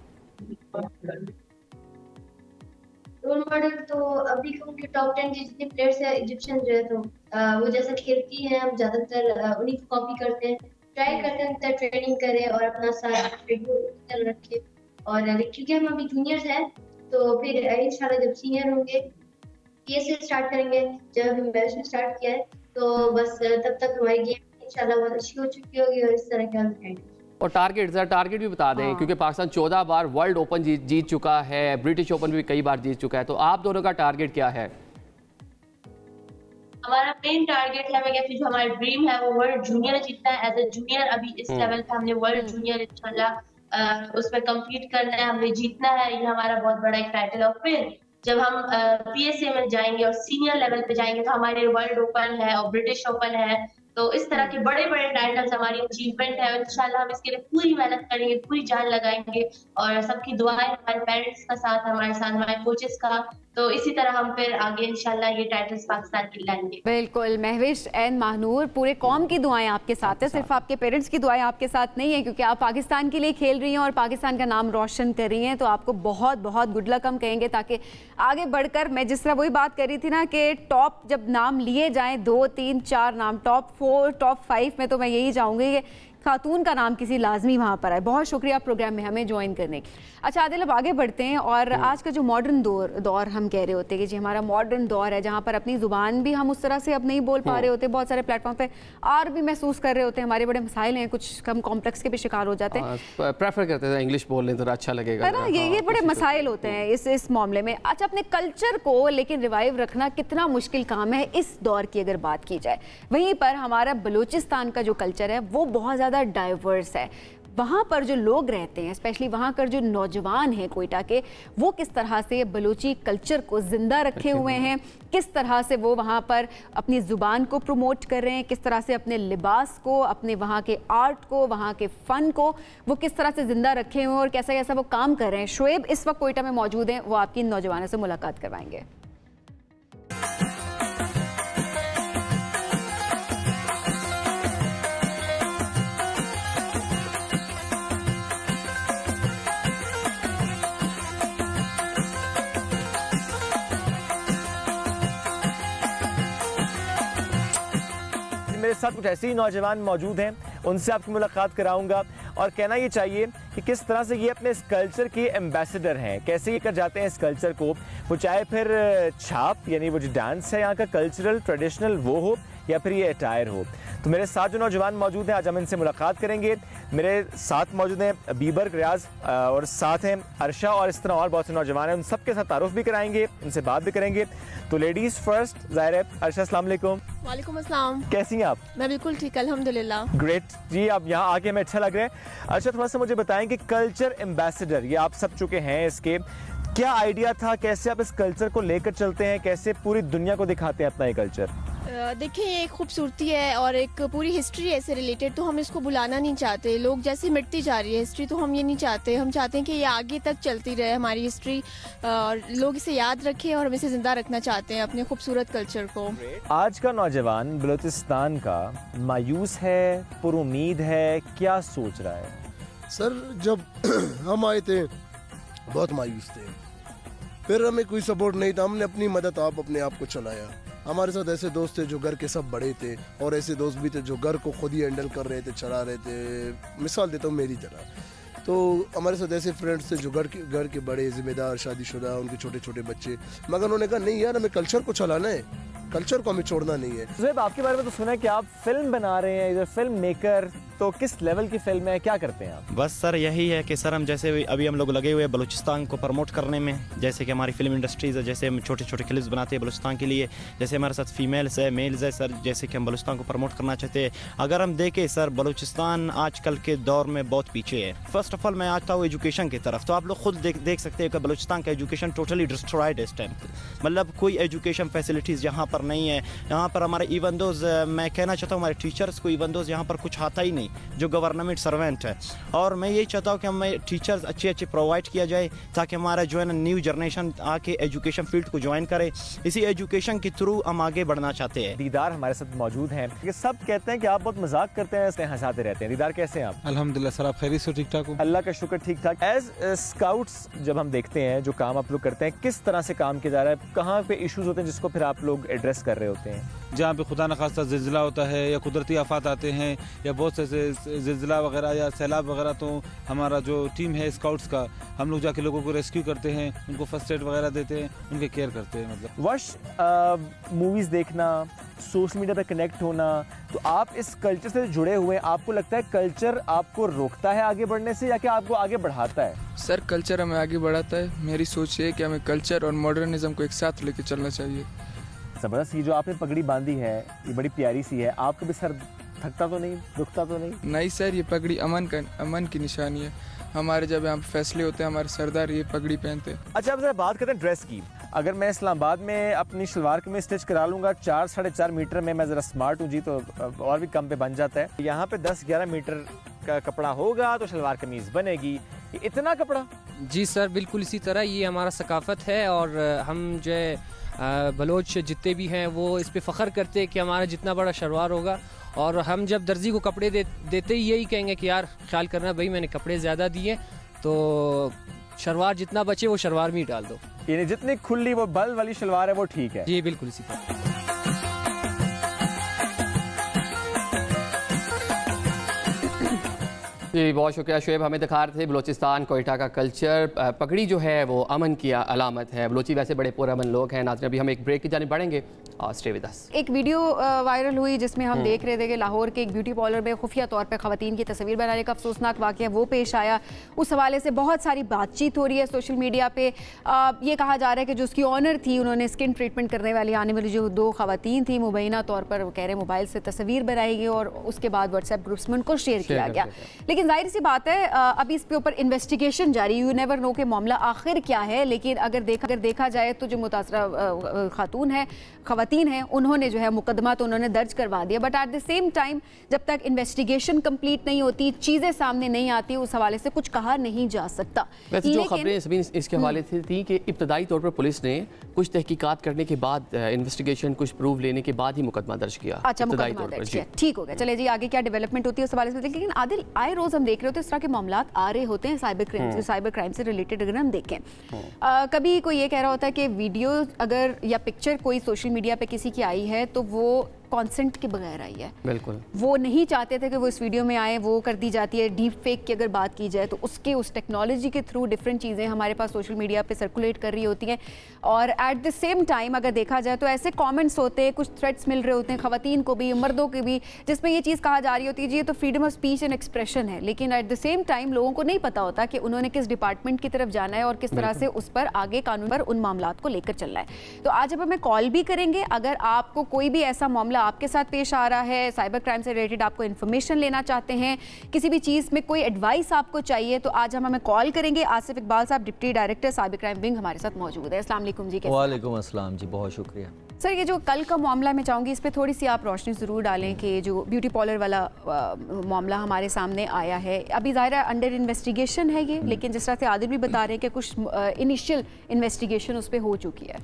रोल मॉडल तो अभी कहूँगी टॉप 10 के जितने प्लेयर्स हैं इजिप्शियन जो है, तो वो जैसा खेलती हैं हम ज्यादातर उन्हीं को कॉपी करते हैं, ट्राई करते हैं ट्रेनिंग करें और अपना सारा शेड्यूल रखें। और क्योंकि हम अभी जूनियर्स हैं तो फिर इंशाल्लाह जब सीनियर होंगे ये से स्टार्ट करेंगे, जब अभी मैच में स्टार्ट किया है तो बस तब तक हमारी गेम इंशाल्लाह बहुत अच्छी हो चुकी होगी और इस तरह का। और टारगेट भी बता दें, क्योंकि पाकिस्तान 14 बार वर्ल्ड ओपन जीत चुका है, ब्रिटिश ओपन भी कई बार जीत चुका है, तो आप दोनों का टारगेट क्या है? हमारा मेन टारगेट है, मैं कहती हूँ जो हमारा ड्रीम है वो वर्ल्ड जूनियर जीतना है। एज ए जूनियर अभी इस लेवल पे हमने वर्ल्ड जूनियर इंशाल्लाह उसमें कम्पीट करना है, हमने जीतना है, ये हमारा बहुत बड़ा एक टाइटल। और फिर जब हम PSA में जाएंगे और सीनियर लेवल पे जाएंगे तो हमारे वर्ल्ड ओपन है और ब्रिटिश ओपन है, तो इस तरह के बड़े बड़े टाइटल्स हमारी अचीवमेंट है। और इंशाल्लाह हम इसके लिए पूरी मेहनत करेंगे, पूरी जान लगाएंगे और सबकी दुआएं हमारे पेरेंट्स का साथ, हमारे साथ हमारे कोचेस का, तो इसी तरह हम फिर आगे इंशाल्लाह ये टाइटल्स पाकिस्तान के लाएंगे। बिल्कुल महविश एंड महानूर, पूरे कौम की दुआएं आपके साथ है, सिर्फ आपके पेरेंट्स की दुआएं आपके साथ नहीं है, क्योंकि आप पाकिस्तान के लिए खेल रही हैं और पाकिस्तान का नाम रोशन कर रही हैं, तो आपको बहुत बहुत गुड लक हम कहेंगे, ताकि आगे बढ़कर, मैं जिस तरह वही बात कर रही थी ना कि टॉप जब नाम लिए जाएँ 2, 3, 4 नाम, टॉप 4, टॉप 5 में, तो मैं यही चाहूँगी कि खातून का नाम किसी लाजमी वहाँ पर आए। बहुत शुक्रिया प्रोग्राम में हमें ज्वाइन करने की। अच्छा आदिल, अब आगे बढ़ते हैं और आज का जो मॉडर्न दौर हम कह रहे होते हैं कि जी हमारा मॉडर्न दौर है, जहाँ पर अपनी ज़ुबान भी हम उस तरह से अब नहीं बोल पा रहे होते, बहुत सारे प्लेटफॉर्म पे और भी महसूस कर रहे होते हैं, हमारे बड़े मसाइल हैं, कुछ कम कॉम्प्लेक्स के भी शिकार हो जाते हैं, प्रेफर करते हैं इंग्लिश बोल लें तो अच्छा लगेगा, है ना, ये बड़े मसाइल होते हैं इस मामले में। अच्छा, अपने कल्चर को लेकिन रिवाइव रखना कितना मुश्किल काम है इस दौर की अगर बात की जाए। वहीं पर हमारा बलूचिस्तान का जो कल्चर है वो बहुत ज़्यादा डाइवर्स है। वहाँ पर जो लोग रहते हैं, स्पेशली वहाँ कर जो नौजवान हैं कोयटा के, वो किस तरह से बलूची कल्चर को ज़िंदा रखे हुए हैं, किस तरह से वो वहाँ पर अपनी ज़ुबान को प्रमोट कर रहे हैं, किस तरह से अपने लिबास को, अपने वहाँ के आर्ट को, वहाँ के फ़न को वो किस तरह से ज़िंदा रखे हुए हैं और कैसा कैसा वो काम कर रहे हैं। शोएब इस वक्त कोयटा में मौजूद हैं, वो आपकी नौजवानों से मुलाकात करवाएंगे। मेरे साथ कुछ ऐसे ही नौजवान मौजूद हैं, उनसे आपकी मुलाकात कराऊंगा और कहना ये चाहिए कि किस तरह से ये अपने इस कल्चर के एम्बेसडर हैं, कैसे ये कर जाते हैं इस कल्चर को, वो चाहे फिर छाप यानी वो जो डांस है यहाँ का कल्चरल ट्रेडिशनल वो हो या फिर ये अटायर हो। तो मेरे साथ जो नौजवान मौजूद हैं आज हम इनसे मुलाकात करेंगे। मेरे साथ मौजूद हैं बीबर, रियाज और साथ हैं अर्शा और इस तरह और बहुत से नौजवान हैं, उन सबके साथ तारुफ भी कराएंगे, उनसे बात भी करेंगे। तो लेडीज़ फर्स्ट, ज़ाहिर है अर्शा, अस्सलाम वालेकुम। वालेकुम अस्सलाम। कैसी हैं आप? मैं बिल्कुल ठीक, अल्हम्दुलिल्लाह। ग्रेट जी, आप यहाँ आके हमें अच्छा लग रहा है। अर्शा, थोड़ा सा मुझे बताएं कि कल्चर एम्बेसडर ये आप सब चुके हैं, इसके क्या आइडिया था, कैसे आप इस कल्चर को लेकर चलते हैं, कैसे पूरी दुनिया को दिखाते हैं अपना ये कल्चर? देखिए ये एक खूबसूरती है और एक पूरी हिस्ट्री है इससे रिलेटेड, तो हम इसको भुलाना नहीं चाहते। लोग जैसे मिटती जा रही है हिस्ट्री, तो हम ये नहीं चाहते, हम चाहते हैं कि ये आगे तक चलती रहे हमारी हिस्ट्री और लोग इसे याद रखें और हम इसे जिंदा रखना चाहते हैं अपने खूबसूरत कल्चर को। आज का नौजवान बलूचिस्तान का मायूस है, पुरुमीद है, क्या सोच रहा है? सर जब हम आए थे बहुत मायूस थे, फिर हमें कोई सपोर्ट नहीं था, हमने अपनी मदद आप अपने आप को चलाया। हमारे साथ ऐसे दोस्त थे जो घर के सब बड़े थे और ऐसे दोस्त भी थे जो घर को खुद ही हैंडल कर रहे थे, चला रहे थे। मिसाल देता हूँ मेरी तरह, तो हमारे साथ ऐसे फ्रेंड्स थे जो घर के बड़े जिम्मेदार, शादीशुदा, उनके छोटे छोटे बच्चे, मगर उन्होंने कहा नहीं यार हमें कल्चर को चलाना है, कल्चर को हमें छोड़ना नहीं है। ज़ुहैब, आपके बारे में तो सुना है कि आप फिल्म बना रहे हैं, इधर फिल्म मेकर, तो किस लेवल की फिल्म है, क्या करते हैं आप? बस सर यही है कि सर हम जैसे अभी हम लोग लगे हुए हैं बलूचिस्तान को प्रमोट करने में, जैसे कि हमारी फिल्म इंडस्ट्रीज़ है, जैसे हम छोटे छोटे क्लिप्स बनाते हैं बलूचिस्तान के लिए, जैसे हमारे साथ फीमेल्स है, मेल्स है सर, जैसे कि हम बलूचिस्तान को प्रमोट करना चाहते हैं। अगर हम देखें सर, बलूचिस्तान आजकल के दौर में बहुत पीछे है। फर्स्ट ऑफ ऑल मैं आता हूँ एजुकेशन की तरफ, तो आप लोग खुद देख सकते हैं कि बलूचिस्तान का एजुकेशन टोटली डिस्ट्रॉयड है इस टाइम, मतलब कोई एजुकेशन फैसिलिटीज़ यहाँ पर नहीं है। यहाँ पर हमारे इवन दोज मैं कहना चाहता हूँ हमारे टीचर्स को इवन दोज यहाँ पर कुछ आता ही नहीं नहीं, जो गवर्नमेंट सर्वेंट है। और मैं यही चाहता हूँ कि हमें टीचर्स अच्छे प्रोवाइड किया जाए ताकि हमारा जो है ना न्यू जनरेशन आके एजुकेशन फील्ड को ज्वाइन करे। इसी एजुकेशन के थ्रू हम आगे बढ़ना चाहते हैं। दीदार हमारे साथ मौजूद हैं। ये सब कहते हैं कि आप बहुत मजाक करते हैं, हंसाते रहते हैं। दीदार कैसे हैं आप? अल्हम्दुलिल्लाह सर, आप खैरियत से ठीक ठाक हो? अल्लाह का शुक्र ठीक ठाक। एज स्काउट्स जब हम देखते हैं जो काम आप लोग करते हैं, किस तरह से काम किया जा रहा है, कहाँ पे इश्यूज होते हैं जिसको फिर आप लोग एड्रेस कर रहे होते हैं? जहाँ पे खुदा न खास्ता ज़िलज़िला होता है या कुदरती आफात आते हैं या बहुत से ज़िलज़िला वगैरह या सैलाब वगैरह, तो हमारा जो टीम है स्काउट्स का, हम लोग जाके लोगों को रेस्क्यू करते हैं, उनको फर्स्ट एड वगैरह देते हैं, उनके केयर करते हैं। मतलब वर्ष मूवीज़ देखना, सोशल मीडिया पे कनेक्ट होना, तो आप इस कल्चर से जुड़े हुए हैं, आपको लगता है कल्चर आपको रोकता है आगे बढ़ने से या कि आपको आगे बढ़ाता है? सर कल्चर हमें आगे बढ़ाता है। मेरी सोच है कि हमें कल्चर और मॉडर्निज्म को एक साथ लेकर चलना चाहिए। ज़बरदस्त। ये जो आपने पगड़ी बांधी है ये बड़ी प्यारी सी है, आपको भी सर थकता तो नहीं, दुखता तो नहीं? नहीं सर, ये पगड़ी अमन की निशानी है। हमारे जब यहाँ फैसले होते हैं हमारे सरदार ये पगड़ी पहनते हैं। अच्छा, अब जरा बात करते हैं ड्रेस की। अगर मैं इस्लामाबाद में अपनी शलवार में स्टिच करा लूँगा 4-4.5 मीटर में, मैं ज़रा स्मार्ट हूँ जी, तो और भी कम पे बन जाता है। यहाँ पे 10-11 मीटर का कपड़ा होगा तो शलवार कमीज़ बनेगी। इतना कपड़ा? जी सर, बिल्कुल इसी तरह। ये हमारा सकाफत है और हम जो है बलोच जितने भी हैं वो इस पे फ़ख्र करते हैं कि हमारा जितना बड़ा शलवार होगा। और हम जब दर्जी को कपड़े देते ही यही कहेंगे कि यार ख्याल करना भाई, मैंने कपड़े ज़्यादा दिए तो शलवार जितना बचे वो शलवार में ही डाल दो। यानी जितनी खुली वो बल वाली शलवार है वो ठीक है? जी बिल्कुल इसी तरह। जी बहुत शुक्रिया शुएब, हमें दिखा रहे थे बलोचिस्तान कोयटा का कल्चर। पगड़ी जो है वो अमन की अलामत है। बलोची वैसे बड़े पुरअमन लोग हैं। नाज़रीन अभी हम एक ब्रेक की जानिब बढ़ेंगे और स्टे विद अस। एक वीडियो वायरल हुई जिसमें हम देख रहे थे कि लाहौर के एक ब्यूटी पार्लर में खुफिया तौर पर ख़वातीन की तस्वीर बनाने का अफसोसनाक वाक़या वो पेश आया। उस हवाले से बहुत सारी बातचीत हो रही है सोशल मीडिया पे। ये कहा जा रहा है कि जो उसकी ऑनर थी, उन्होंने स्किन ट्रीटमेंट करने वाली आने वाली जो 2 ख़वातीन थी, मुबैना तौर पर वो कह रहे मोबाइल से तस्वीर बनाई गई और उसके बाद व्हाट्सएप ग्रुप्स में उनको शेयर किया गया। लेकिन जाहिर सी बात है अभी इस पे ऊपर इन्वेस्टिगेशन जारी, यू नेवर नो कि मामला आखिर क्या है। लेकिन अगर देखा जाए तो जो मुतासरा खातून है, खवातीन हैं, उन्होंने जो है मुकदमा तो उन्होंने दर्ज करवा दिया, but at the same time जब तक इन्वेस्टिगेशन कंप्लीट नहीं होती, चीज़ें सामने नहीं आती, उस हवाले से कुछ कहा नहीं जा सकता। वैसे जो खबरें सभी इसके हवाले से थी कि इब्तदाई तौर पर पुलिस ने कुछ तहकीकात करने के बाद, इन्वेस्टिगेशन कुछ प्रूफ लेने के बाद ही मुकदमा दर्ज किया। अच्छा, मुकदमा दर्ज किया, ठीक हो गया। चले जी आगे क्या डेवलपमेंट होती है उस हवाले से। लेकिन आदिल, आए रोज हम देख रहे होते हैं इस तरह के मामला आ रहे होते हैं साइबर क्राइम से रिलेटेड। अगर हम देखें कभी कोई ये कह रहा होता है कि वीडियो अगर या पिक्चर कोई सोशल मीडिया पे किसी की आई है तो वो कॉन्सेंट के बगैर आई है। बिल्कुल वो नहीं चाहते थे कि वो इस वीडियो में आए, वो कर दी जाती है। डीप फेक की अगर बात की जाए तो उस टेक्नोलॉजी के थ्रू डिफरेंट चीज़ें हमारे पास सोशल मीडिया पे सर्कुलेट कर रही होती हैं। और एट द सेम टाइम अगर देखा जाए तो ऐसे कमेंट्स होते हैं, कुछ थ्रेट्स मिल रहे होते हैं खवातीन को भी, मर्दों के भी, जिसमें ये चीज़ कहा जा रही होती है जी ये तो freedom of speech and expression है। लेकिन एट द सेम टाइम लोगों को नहीं पता होता कि उन्होंने किस डिपार्टमेंट की तरफ जाना है और किस तरह से उस पर आगे कानून पर उन मामलात को लेकर चलना है। तो आज अब हमें कॉल भी करेंगे, अगर आपको कोई भी ऐसा मामला आपके साथ पेश आ रहा है, साइबर क्राइम से रिलेटेड आपको इन्फॉर्मेशन लेना चाहते हैं, किसी भी चीज़ में कोई एडवाइस आपको चाहिए, तो आज हम हमें कॉल करेंगे। आसिफ इकबाल साहब, deputy director cyber crime wing, हमारे साथ मौजूद है। अस्सलाम वालेकुम जी। वालेकुम अस्सलाम जी, बहुत शुक्रिया सर। ये जो कल का मामला मैं चाहूँगी इस पर थोड़ी सी आप रोशनी ज़रूर डालें कि जो ब्यूटी पार्लर वाला मामला हमारे सामने आया है, अभी ज़ाहिर अंडर इन्वेस्टिगेशन है ये, लेकिन जिस तरह से आदिल भी बता रहे हैं कि कुछ इनिशियल इन्वेस्टिगेशन उस पर हो चुकी है।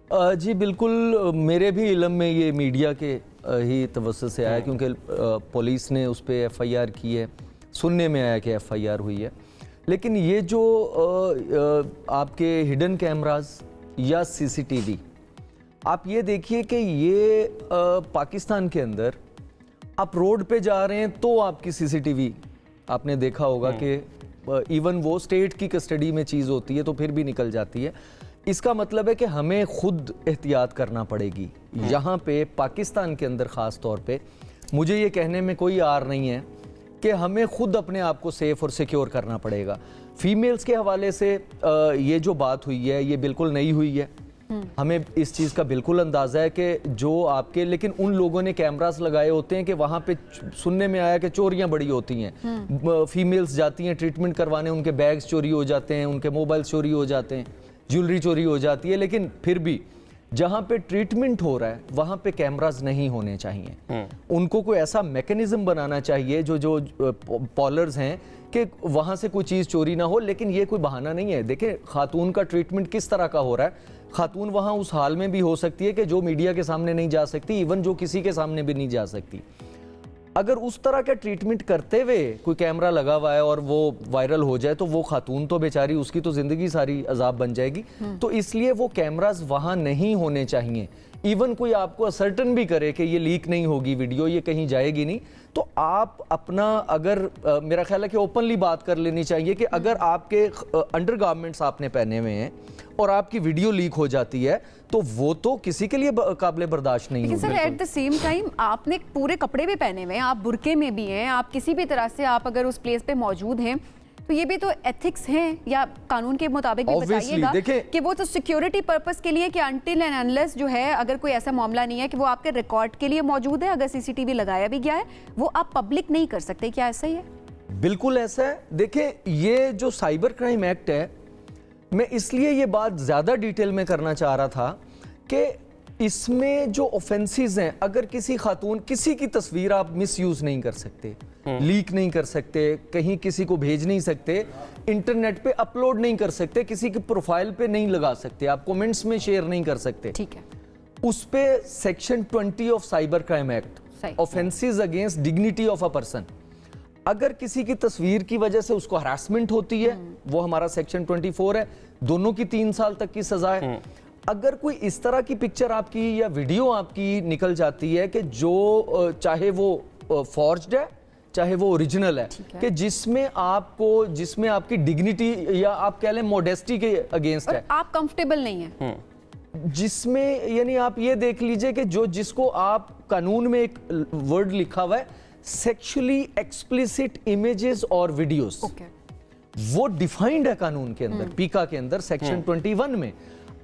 जी बिल्कुल, मेरे भी इल्म में ये मीडिया के ही तवज्जुह से आया, क्योंकि पुलिस ने उस पर FIR की है, सुनने में आया कि FIR हुई है। लेकिन ये जो आपके हिडन कैमरास या CCTV, आप ये देखिए कि ये पाकिस्तान के अंदर आप रोड पे जा रहे हैं तो आपकी CCTV आपने देखा होगा कि इवन वो स्टेट की कस्टडी में चीज़ होती है तो फिर भी निकल जाती है। इसका मतलब है कि हमें खुद एहतियात करना पड़ेगी। यहाँ पे पाकिस्तान के अंदर ख़ास तौर पे मुझे ये कहने में कोई आर नहीं है कि हमें खुद अपने आप को सेफ़ और सिक्योर करना पड़ेगा। फीमेल्स के हवाले से ये जो बात हुई है ये बिल्कुल नई हुई है, हमें इस चीज़ का बिल्कुल अंदाज़ा है कि जो आपके, लेकिन उन लोगों ने कैमरास लगाए होते हैं कि वहाँ पे सुनने में आया कि चोरियाँ बड़ी होती हैं। फीमेल्स जाती हैं ट्रीटमेंट करवाने, उनके बैग्स चोरी हो जाते हैं, उनके मोबाइल चोरी हो जाते हैं, ज्वेलरी चोरी हो जाती है। लेकिन फिर भी जहां पे ट्रीटमेंट हो रहा है वहां पे कैमरास नहीं होने चाहिए। उनको कोई ऐसा मैकेनिज्म बनाना चाहिए जो पॉलर्स हैं कि वहां से कोई चीज़ चोरी ना हो। लेकिन ये कोई बहाना नहीं है। देखें खातून का ट्रीटमेंट किस तरह का हो रहा है। खातून वहां उस हाल में भी हो सकती है कि जो मीडिया के सामने नहीं जा सकती, इवन जो किसी के सामने भी नहीं जा सकती। अगर उस तरह का ट्रीटमेंट करते हुए कोई कैमरा लगा हुआ है और वो वायरल हो जाए तो वो खातून तो बेचारी, उसकी तो जिंदगी सारी अजाब बन जाएगी। तो इसलिए वो कैमरास वहां नहीं होने चाहिए। इवन कोई आपको असर्टन भी करे कि ये लीक नहीं होगी वीडियो, ये कहीं जाएगी नहीं, तो आप अपना अगर मेरा ख्याल है कि ओपनली बात कर लेनी चाहिए कि अगर आपके अंडरगारमेंट्स आपने पहने हुए हैं और आपकी वीडियो लीक हो जाती है तो वो तो किसी के लिए काबिल बर्दाश्त नहीं है। Sir at the same time आपने पूरे कपड़े भी पहने हुए हैं, आप बुरके में भी हैं, आप किसी भी तरह से आप अगर उस प्लेस पे मौजूद हैं तो ये भी तो एथिक्स हैं या कानून के मुताबिक भी बताइएगा कि वो तो सिक्योरिटी पर्पस के लिए कि अनटिल एंड अनलेस जो है अगर कोई ऐसा मामला नहीं है कि वो आपके रिकॉर्ड के लिए मौजूद है, अगर सीसीटीवी लगाया भी गया है वो आप पब्लिक नहीं कर सकते। क्या ऐसा ही है? बिल्कुल ऐसा है। देखिए ये जो साइबर क्राइम एक्ट है, मैं इसलिए ये बात ज्यादा डिटेल में करना चाह रहा था कि इसमें जो ऑफेंसेस हैं, अगर किसी खातून, किसी की तस्वीर आप मिसयूज नहीं कर सकते, लीक नहीं कर सकते, कहीं किसी को भेज नहीं सकते, इंटरनेट पे अपलोड नहीं कर सकते, किसी की प्रोफाइल पे नहीं लगा सकते, आप कमेंट्स में शेयर नहीं कर सकते, ठीक है, उस पे section 20 of cyber crime act, offences against dignity of a person, अगर किसी की तस्वीर की वजह से उसको हरासमेंट होती है, वो हमारा सेक्शन 24 है, दोनों की 3 साल तक की सजा है। अगर कोई इस तरह की पिक्चर आपकी या वीडियो आपकी निकल जाती है कि जो चाहे वो फॉर्ज्ड है चाहे वो ओरिजिनल है, कि जिसमें आपकी डिग्निटी या आप कह लें मोडेस्टी के अगेंस्ट है, आप कंफर्टेबल नहीं है, जिसमें यानी आप ये देख लीजिए कि जिसको आप कानून में एक वर्ड लिखा हुआ है सेक्सुअली एक्सप्लिसिट इमेजेस और वीडियोस, वो डिफाइंड है कानून के अंदर, पीका के अंदर सेक्शन 21 में,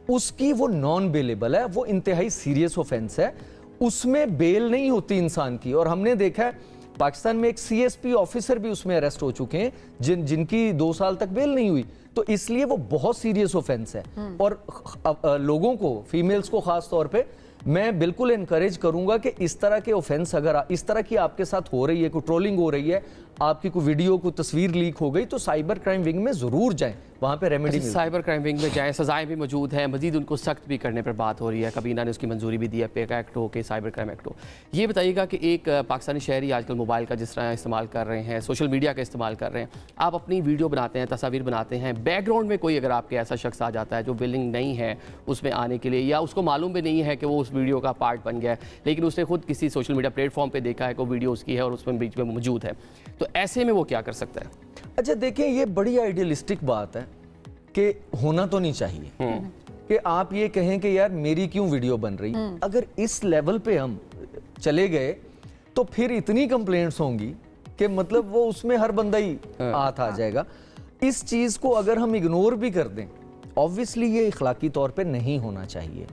उसकी वो नॉन बेलेबल है, वो इंतहाई सीरियस ऑफेंस है, उसमें बेल नहीं होती इंसान की। और हमने देखा है पाकिस्तान में एक सीएसपी ऑफिसर भी उसमें अरेस्ट हो चुके हैं जिनकी 2 साल तक बेल नहीं हुई। तो इसलिए वो बहुत सीरियस ऑफेंस है। और लोगों को, फीमेल्स को खास तौर पे मैं बिल्कुल इनकरेज करूंगा कि इस तरह के ऑफेंस अगर इस तरह की आपके साथ हो रही है, कोई ट्रोलिंग हो रही है, आपकी कोई वीडियो, कोई तस्वीर लीक हो गई, तो साइबर क्राइम विंग में जरूर जाएं, वहां पे रेमेडी साइबर क्राइम विंग में जाएं, सजाएं भी मौजूद हैं, मजीद उनको सख्त भी करने पर बात हो रही है। कबीना ने उसकी मंजूरी भी दी है, पेका एक्ट हो के साइबर क्राइम एक्ट हो। ये बताइएगा कि एक पाकिस्तानी शहरी आजकल मोबाइल का जिस तरह इस्तेमाल कर रहे हैं, सोशल मीडिया का इस्तेमाल कर रहे हैं, आप अपनी वीडियो बनाते हैं, तस्वीर बनाते हैं, बैकग्राउंड में कोई अगर आपके ऐसा शख्स आ जाता है जो विलिंग नहीं है उसमें आने के लिए, या उसको मालूम भी नहीं है कि वो उस वीडियो का पार्ट बन गया है, लेकिन उसने खुद किसी सोशल मीडिया प्लेटफॉर्म पर देखा है कि वो वीडियो उसकी है और उसमें बीच में मौजूद है, तो ऐसे में वो क्या कर सकता है? अच्छा देखिए, ये बड़ी आइडियलिस्टिक बात है कि होना तो नहीं चाहिए कि आप ये कहें कि यार मेरी क्यों वीडियो बन रही। अगर इस लेवल पे हम चले गए तो फिर इतनी कंप्लेंट्स होंगी कि मतलब वो उसमें हर बंदा ही हाथ आ जाएगा। इस चीज को अगर हम इग्नोर भी कर दें, ऑब्वियसली ये इखलाकी तौर पे नहीं होना चाहिए।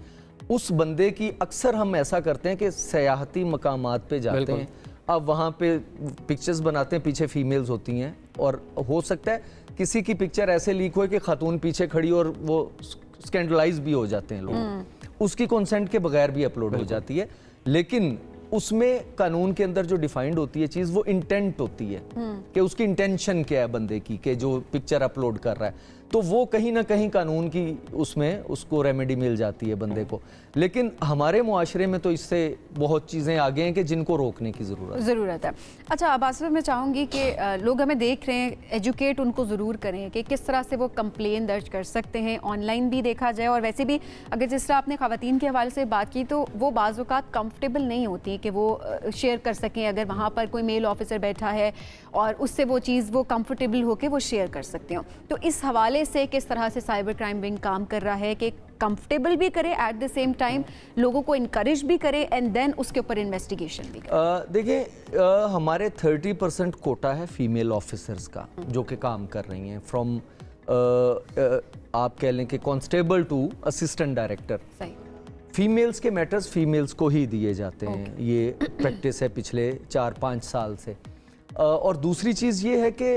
उस बंदे की, अक्सर हम ऐसा करते हैं कि सयाहती मकामात पे जाते हैं, अब वहाँ पे पिक्चर्स बनाते हैं, पीछे फीमेल्स होती हैं, और हो सकता है किसी की पिक्चर ऐसे लीक हो कि खातून पीछे खड़ी और वो स्कैंडलाइज भी हो जाते हैं लोग, उसकी कंसेंट के बगैर भी अपलोड हो जाती है। लेकिन उसमें कानून के अंदर जो डिफाइंड होती है चीज़, वो इंटेंट होती है कि उसकी इंटेंशन क्या है बंदे की, कि जो पिक्चर अपलोड कर रहा है, तो वो कहीं ना कहीं कानून की उसमें उसको रेमेडी मिल जाती है बंदे को। लेकिन हमारे मुआशरे में तो इससे बहुत चीज़ें आगे हैं कि जिनको रोकने की ज़रूरत है। अच्छा, अब आसिफ मैं चाहूँगी कि लोग हमें देख रहे हैं, एजुकेट उनको ज़रूर करें कि किस तरह से वो कंप्लेन दर्ज कर सकते हैं, ऑनलाइन भी देखा जाए, और वैसे भी अगर जिस तरह आपने ख़वातीन के हवाले से बात की तो वो बाज़ औक़ात कंफर्टेबल नहीं होती कि वो शेयर कर सकें, अगर वहाँ पर कोई मेल ऑफिसर बैठा है और उससे वो चीज़ वो कंफर्टेबल होकर वो शेयर कर सकते हो। तो इस हवाले से किस तरह से साइबर क्राइम विंग काम कर रहा है कि कंफर्टेबल भी करे, एट द सेम टाइम लोगों को इनकरेज भी करे, एंड देन उसके ऊपर इन्वेस्टिगेशन भी करे? देखिए, हमारे 30% कोटा है फीमेल ऑफिसर्स का जो कि काम कर रही हैं, फ्रॉम आप कह लें कि constable to assistant director. Females के मैटर्स फीमेल्स को ही दिए जाते हैं, ये प्रैक्टिस है पिछले 4-5 साल से। और दूसरी चीज़ ये है कि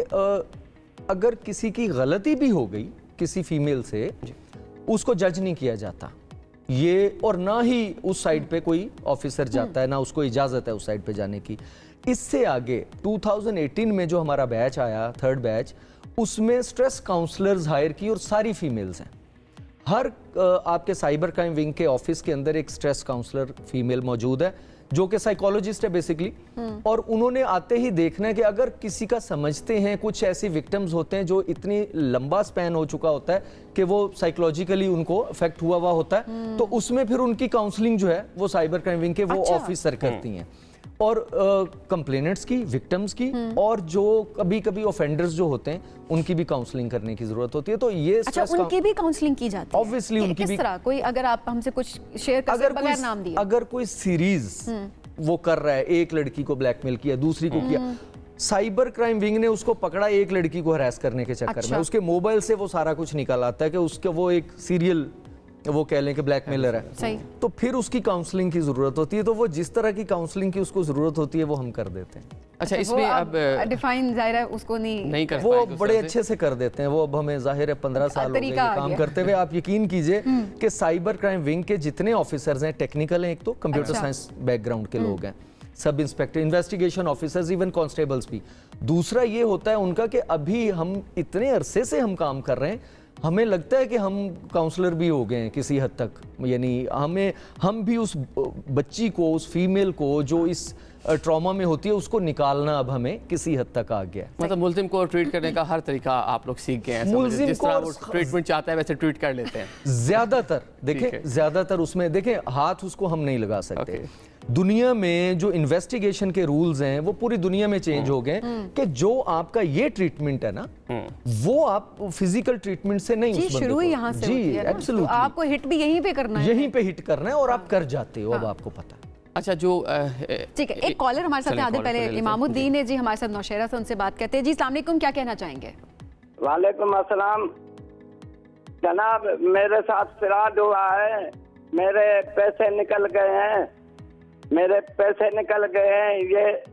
अगर किसी की गलती भी हो गई किसी फीमेल से, उसको जज नहीं किया जाता, ये, और ना ही उस साइड पे कोई ऑफिसर जाता है, ना उसको इजाज़त है उस साइड पे जाने की। इससे आगे 2018 में जो हमारा बैच आया, 3rd बैच, उसमें स्ट्रेस काउंसलर्स हायर की और सारी फीमेल्स हैं। हर आपके साइबर क्राइम विंग के ऑफिस के अंदर एक स्ट्रेस काउंसलर फीमेल मौजूद है जो कि साइकोलॉजिस्ट है बेसिकली, और उन्होंने आते ही देखना है कि अगर किसी का समझते हैं, कुछ ऐसी विक्टिम्स होते हैं जो इतनी लंबा स्पैन हो चुका होता है कि वो साइकोलॉजिकली उनको अफेक्ट हुआ होता है, तो उसमें फिर उनकी काउंसलिंग जो है वो साइबर क्राइम विंग के वो ऑफिसर करती हैं, और कंप्लेनेंट्स की, विक्टिम्स की, और जो कभी कभी ऑफेंडर्स जो होते हैं उनकी भी काउंसलिंग करने की जरूरत होती है। तो ये उनकी भी काउंसलिंग की जाती है ऑब्वियसली। उनकी भी कोई, अगर आप हमसे कुछ शेयर कर बगैर नाम दिए, अगर कोई सीरीज वो कर रहा है, एक लड़की को ब्लैकमेल किया, दूसरी को किया, साइबर क्राइम विंग ने उसको पकड़ा एक लड़की को हरास करने के चक्कर में, उसके मोबाइल से वो सारा कुछ निकाल आता है कि उसके वो एक सीरियल वो कह लें कि ब्लैकमेलर है, सही, तो फिर उसकी काउंसलिंग की जरूरत होती है। तो वो जिस तरह की काउंसलिंग की उसको जरूरत होती है वो हम कर देते हैं। अच्छा, इसमें अब डिफाइन जाहिर है उसको नहीं कर वो बड़े अच्छे से कर देते हैं। वो अब हमें जाहिर है 15 साल हो गए काम करते हुए। आप यकीन कीजिए कि साइबर क्राइम विंग के जितने ऑफिसर्स हैं, टेक्निकल हैं, एक तो कंप्यूटर साइंस बैकग्राउंड के लोग हैं, sub inspector, investigation officers, even constables भी। दूसरा ये होता है उनका कि अभी हम इतने अरसे से हम काम कर रहे हैं, हमें लगता है कि हम काउंसलर भी हो गए हैं किसी हद तक, यानी हम भी उस बच्ची को, उस फीमेल को जो इस ट्रॉमा में होती है उसको निकालना अब हमें किसी हद तक आ गया है। मतलब मुल्जिम को ट्रीट करने का हर तरीका आप लोग सीख गए हैं, जिस तरह वो ट्रीटमेंट चाहता है वैसे ट्रीट कर लेते हैं ज्यादातर। देखें ज्यादातर उसमें देखें हाथ उसको हम नहीं लगा सकते। दुनिया में जो इन्वेस्टिगेशन के रूल्स हैं वो पूरी दुनिया में चेंज हो गए कि जो आपका ये ट्रीटमेंट है ना वो आप फिजिकल ट्रीटमेंट से नहीं, जी, शुरू ही यहाँ से होती है ना, तो आपको हिट भी यहीं पे करना है, यहीं पे हिट करना है और आप कर जाते हो। अब आपको पता है। अच्छा, जो ठीक है, एक कॉलर हमारे साथ आते पहले इमामुद्दीन है जी हमारे साथ नौशहरा से, उनसे बात करते हैं। जी अस्सलाम वालेकुम, क्या कहना चाहेंगे? वालेकुम अस्सलाम जनाब, मेरे साथ फ्रॉड हुआ है, मेरे पैसे निकल गए हैं, मेरे पैसे निकल गए हैं। ये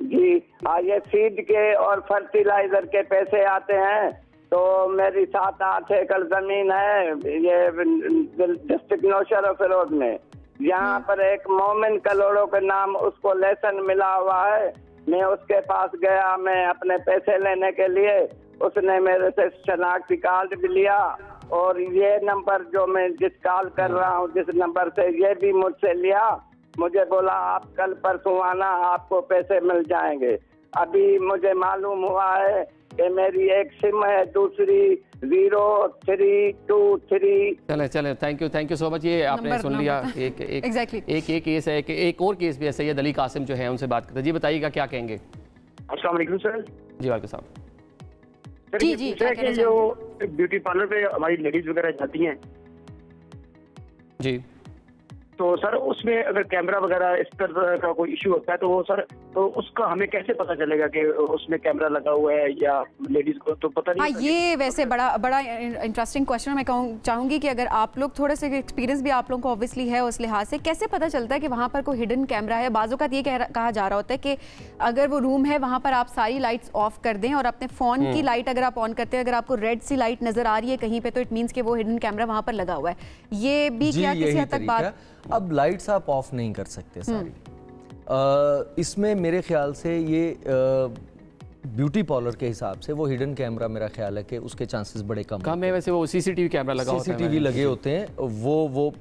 जी ये फीड के और फर्टिलाइजर के पैसे आते हैं। तो मेरी 7-8 एकड़ जमीन है ये डिस्ट्रिक्ट नौशहरा फिरोज में। यहाँ पर एक मोमिन कलोड़ों के नाम उसको लेसन मिला हुआ है। मैं उसके पास गया, मैं अपने पैसे लेने के लिए, उसने मेरे से शनाख्ती कार्ड भी लिया और ये नंबर जो मैं जिस कॉल कर रहा हूँ जिस नंबर से, ये भी मुझसे लिया। मुझे बोला आप कल परसों आना, आपको पैसे मिल जाएंगे। अभी मुझे मालूम हुआ है कि मेरी एक सिम है, दूसरी 0323। चले थैंक यू सो मच। ये आपने सुन लिया। एक केस है, एक और केस भी है, सैयद अली कासिम जो है उनसे बात करते हैं। जी बताइएगा क्या कहेंगे? अस्सलाम वालेकुम सर। जी वालेकुम सलाम। जी जो ब्यूटी पार्लर पे हमारी लेडीज वगैरह जाती हैं जी, तो सर उसमें अगर कैमरा वगैरह इस तरह का कोई इशू होता है तो वो सर, तो उसका हमें कैसे पता चलेगा कि उसमें कैमरा लगा हुआ है या लेडीज को तो पता नहीं? हाँ, ये वैसे बड़ा इंटरेस्टिंग क्वेश्चन। मैं चाहूंगी कि अगर आप लोग थोड़े से एक्सपीरियंस भी आप लोगों को ऑब्वियसली है उस लिहाज से, कैसे पता चलता है कि वहाँ पर कोई हिडन कैमरा है? बाज़ औक़ात ये कहा जा रहा होता है कि अगर वो रूम है वहाँ पर आप सारी लाइट्स ऑफ कर दें और अपने फ़ोन की लाइट अगर आप ऑन करते हैं, अगर आपको रेड सी लाइट नजर आ रही है कहीं पे, तो इट मीन्स कि वो हिडन कैमरा वहाँ पर लगा हुआ है। ये भी क्या किसी हद तक बात? अब लाइट्स आप ऑफ नहीं कर सकते सारी। इसमें मेरे ख्याल से ये ब्यूटी पार्लर के हिसाब से वो हिडन कैमरा, मेरा ख्याल है कि उसके चांसेस बड़े कम है। वैसे वो सीसीटीवी कैमरा लगा होता है, सीसीटीवी लगे होते हैं। वो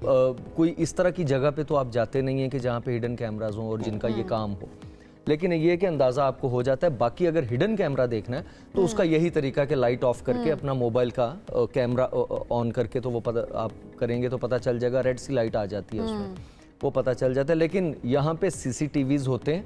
कोई इस तरह की जगह पे तो आप जाते नहीं हैं कि जहाँ पे हिडन कैमराज हों और जिनका ये काम हो, लेकिन ये कि अंदाज़ा आपको हो जाता है। बाकी अगर हिडन कैमरा देखना है तो उसका यही तरीका कि लाइट ऑफ करके अपना मोबाइल का कैमरा ऑन करके तो वो पता आप करेंगे तो पता चल जाएगा। रेड सी लाइट आ जाती है उसमें, वो पता चल जाता है। लेकिन यहाँ पे सीसीटीवीज होते हैं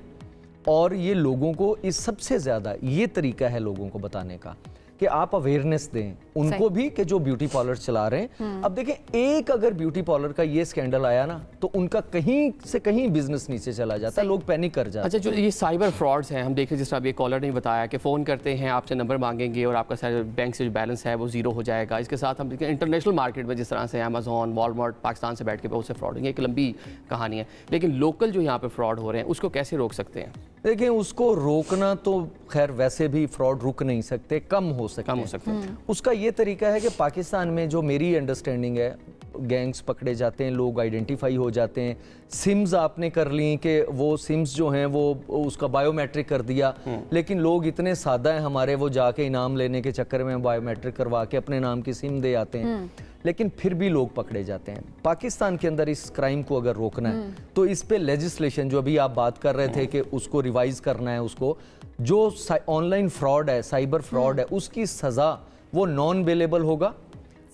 और ये लोगों को इस सबसे ज़्यादा ये तरीका है लोगों को बताने का कि आप अवेयरनेस दें उनको भी कि जो ब्यूटी पार्लर चला रहे हैं। अब देखें, एक अगर ब्यूटी पार्लर का ये स्कैंडल आया ना तो उनका कहीं से कहीं बिजनेस नीचे चला जाता है, लोग पैनिक कर जाते हैं। अच्छा, जो ये साइबर फ्रॉड्स हैं, हम देखें जिस तरह ये कॉलर ने बताया कि फ़ोन करते हैं, आपसे नंबर मांगेंगे और आपका सारे बैंक से जो बैलेंस है वो ज़ीरो हो जाएगा। इसके साथ हम देखें इंटरनेशनल मार्केट में जिस तरह से अमेज़ॉन, वॉलमार्ट पाकिस्तान से बैठ के बहुत से फ्रॉड होंगे, एक लंबी कहानी है। लेकिन लोकल जो यहाँ पर फ्रॉड हो रहे हैं उसको कैसे रोक सकते हैं? देखिए, उसको रोकना तो खैर वैसे भी फ्रॉड रुक नहीं सकते, कम हो सकते हैं। उसका ये तरीका है कि पाकिस्तान में जो मेरी अंडरस्टैंडिंग है, गैंग्स पकड़े जाते हैं, लोग आइडेंटिफाई हो जाते हैं। सिम्स आपने कर ली कि वो सिम्स जो हैं वो उसका बायोमेट्रिक कर दिया, लेकिन लोग इतने सादा हैं हमारे, वो जाके इनाम लेने के चक्कर में बायोमेट्रिक करवा के अपने नाम की सिम दे आते हैं, लेकिन फिर भी लोग पकड़े जाते हैं। पाकिस्तान के अंदर इस क्राइम को अगर रोकना है तो इस पे लेजिस्लेशन, जो अभी आप बात कर रहे थे कि उसको रिवाइज करना है, उसको जो ऑनलाइन फ्रॉड है, साइबर फ्रॉड है, उसकी सज़ा वो नॉन बेलेबल होगा,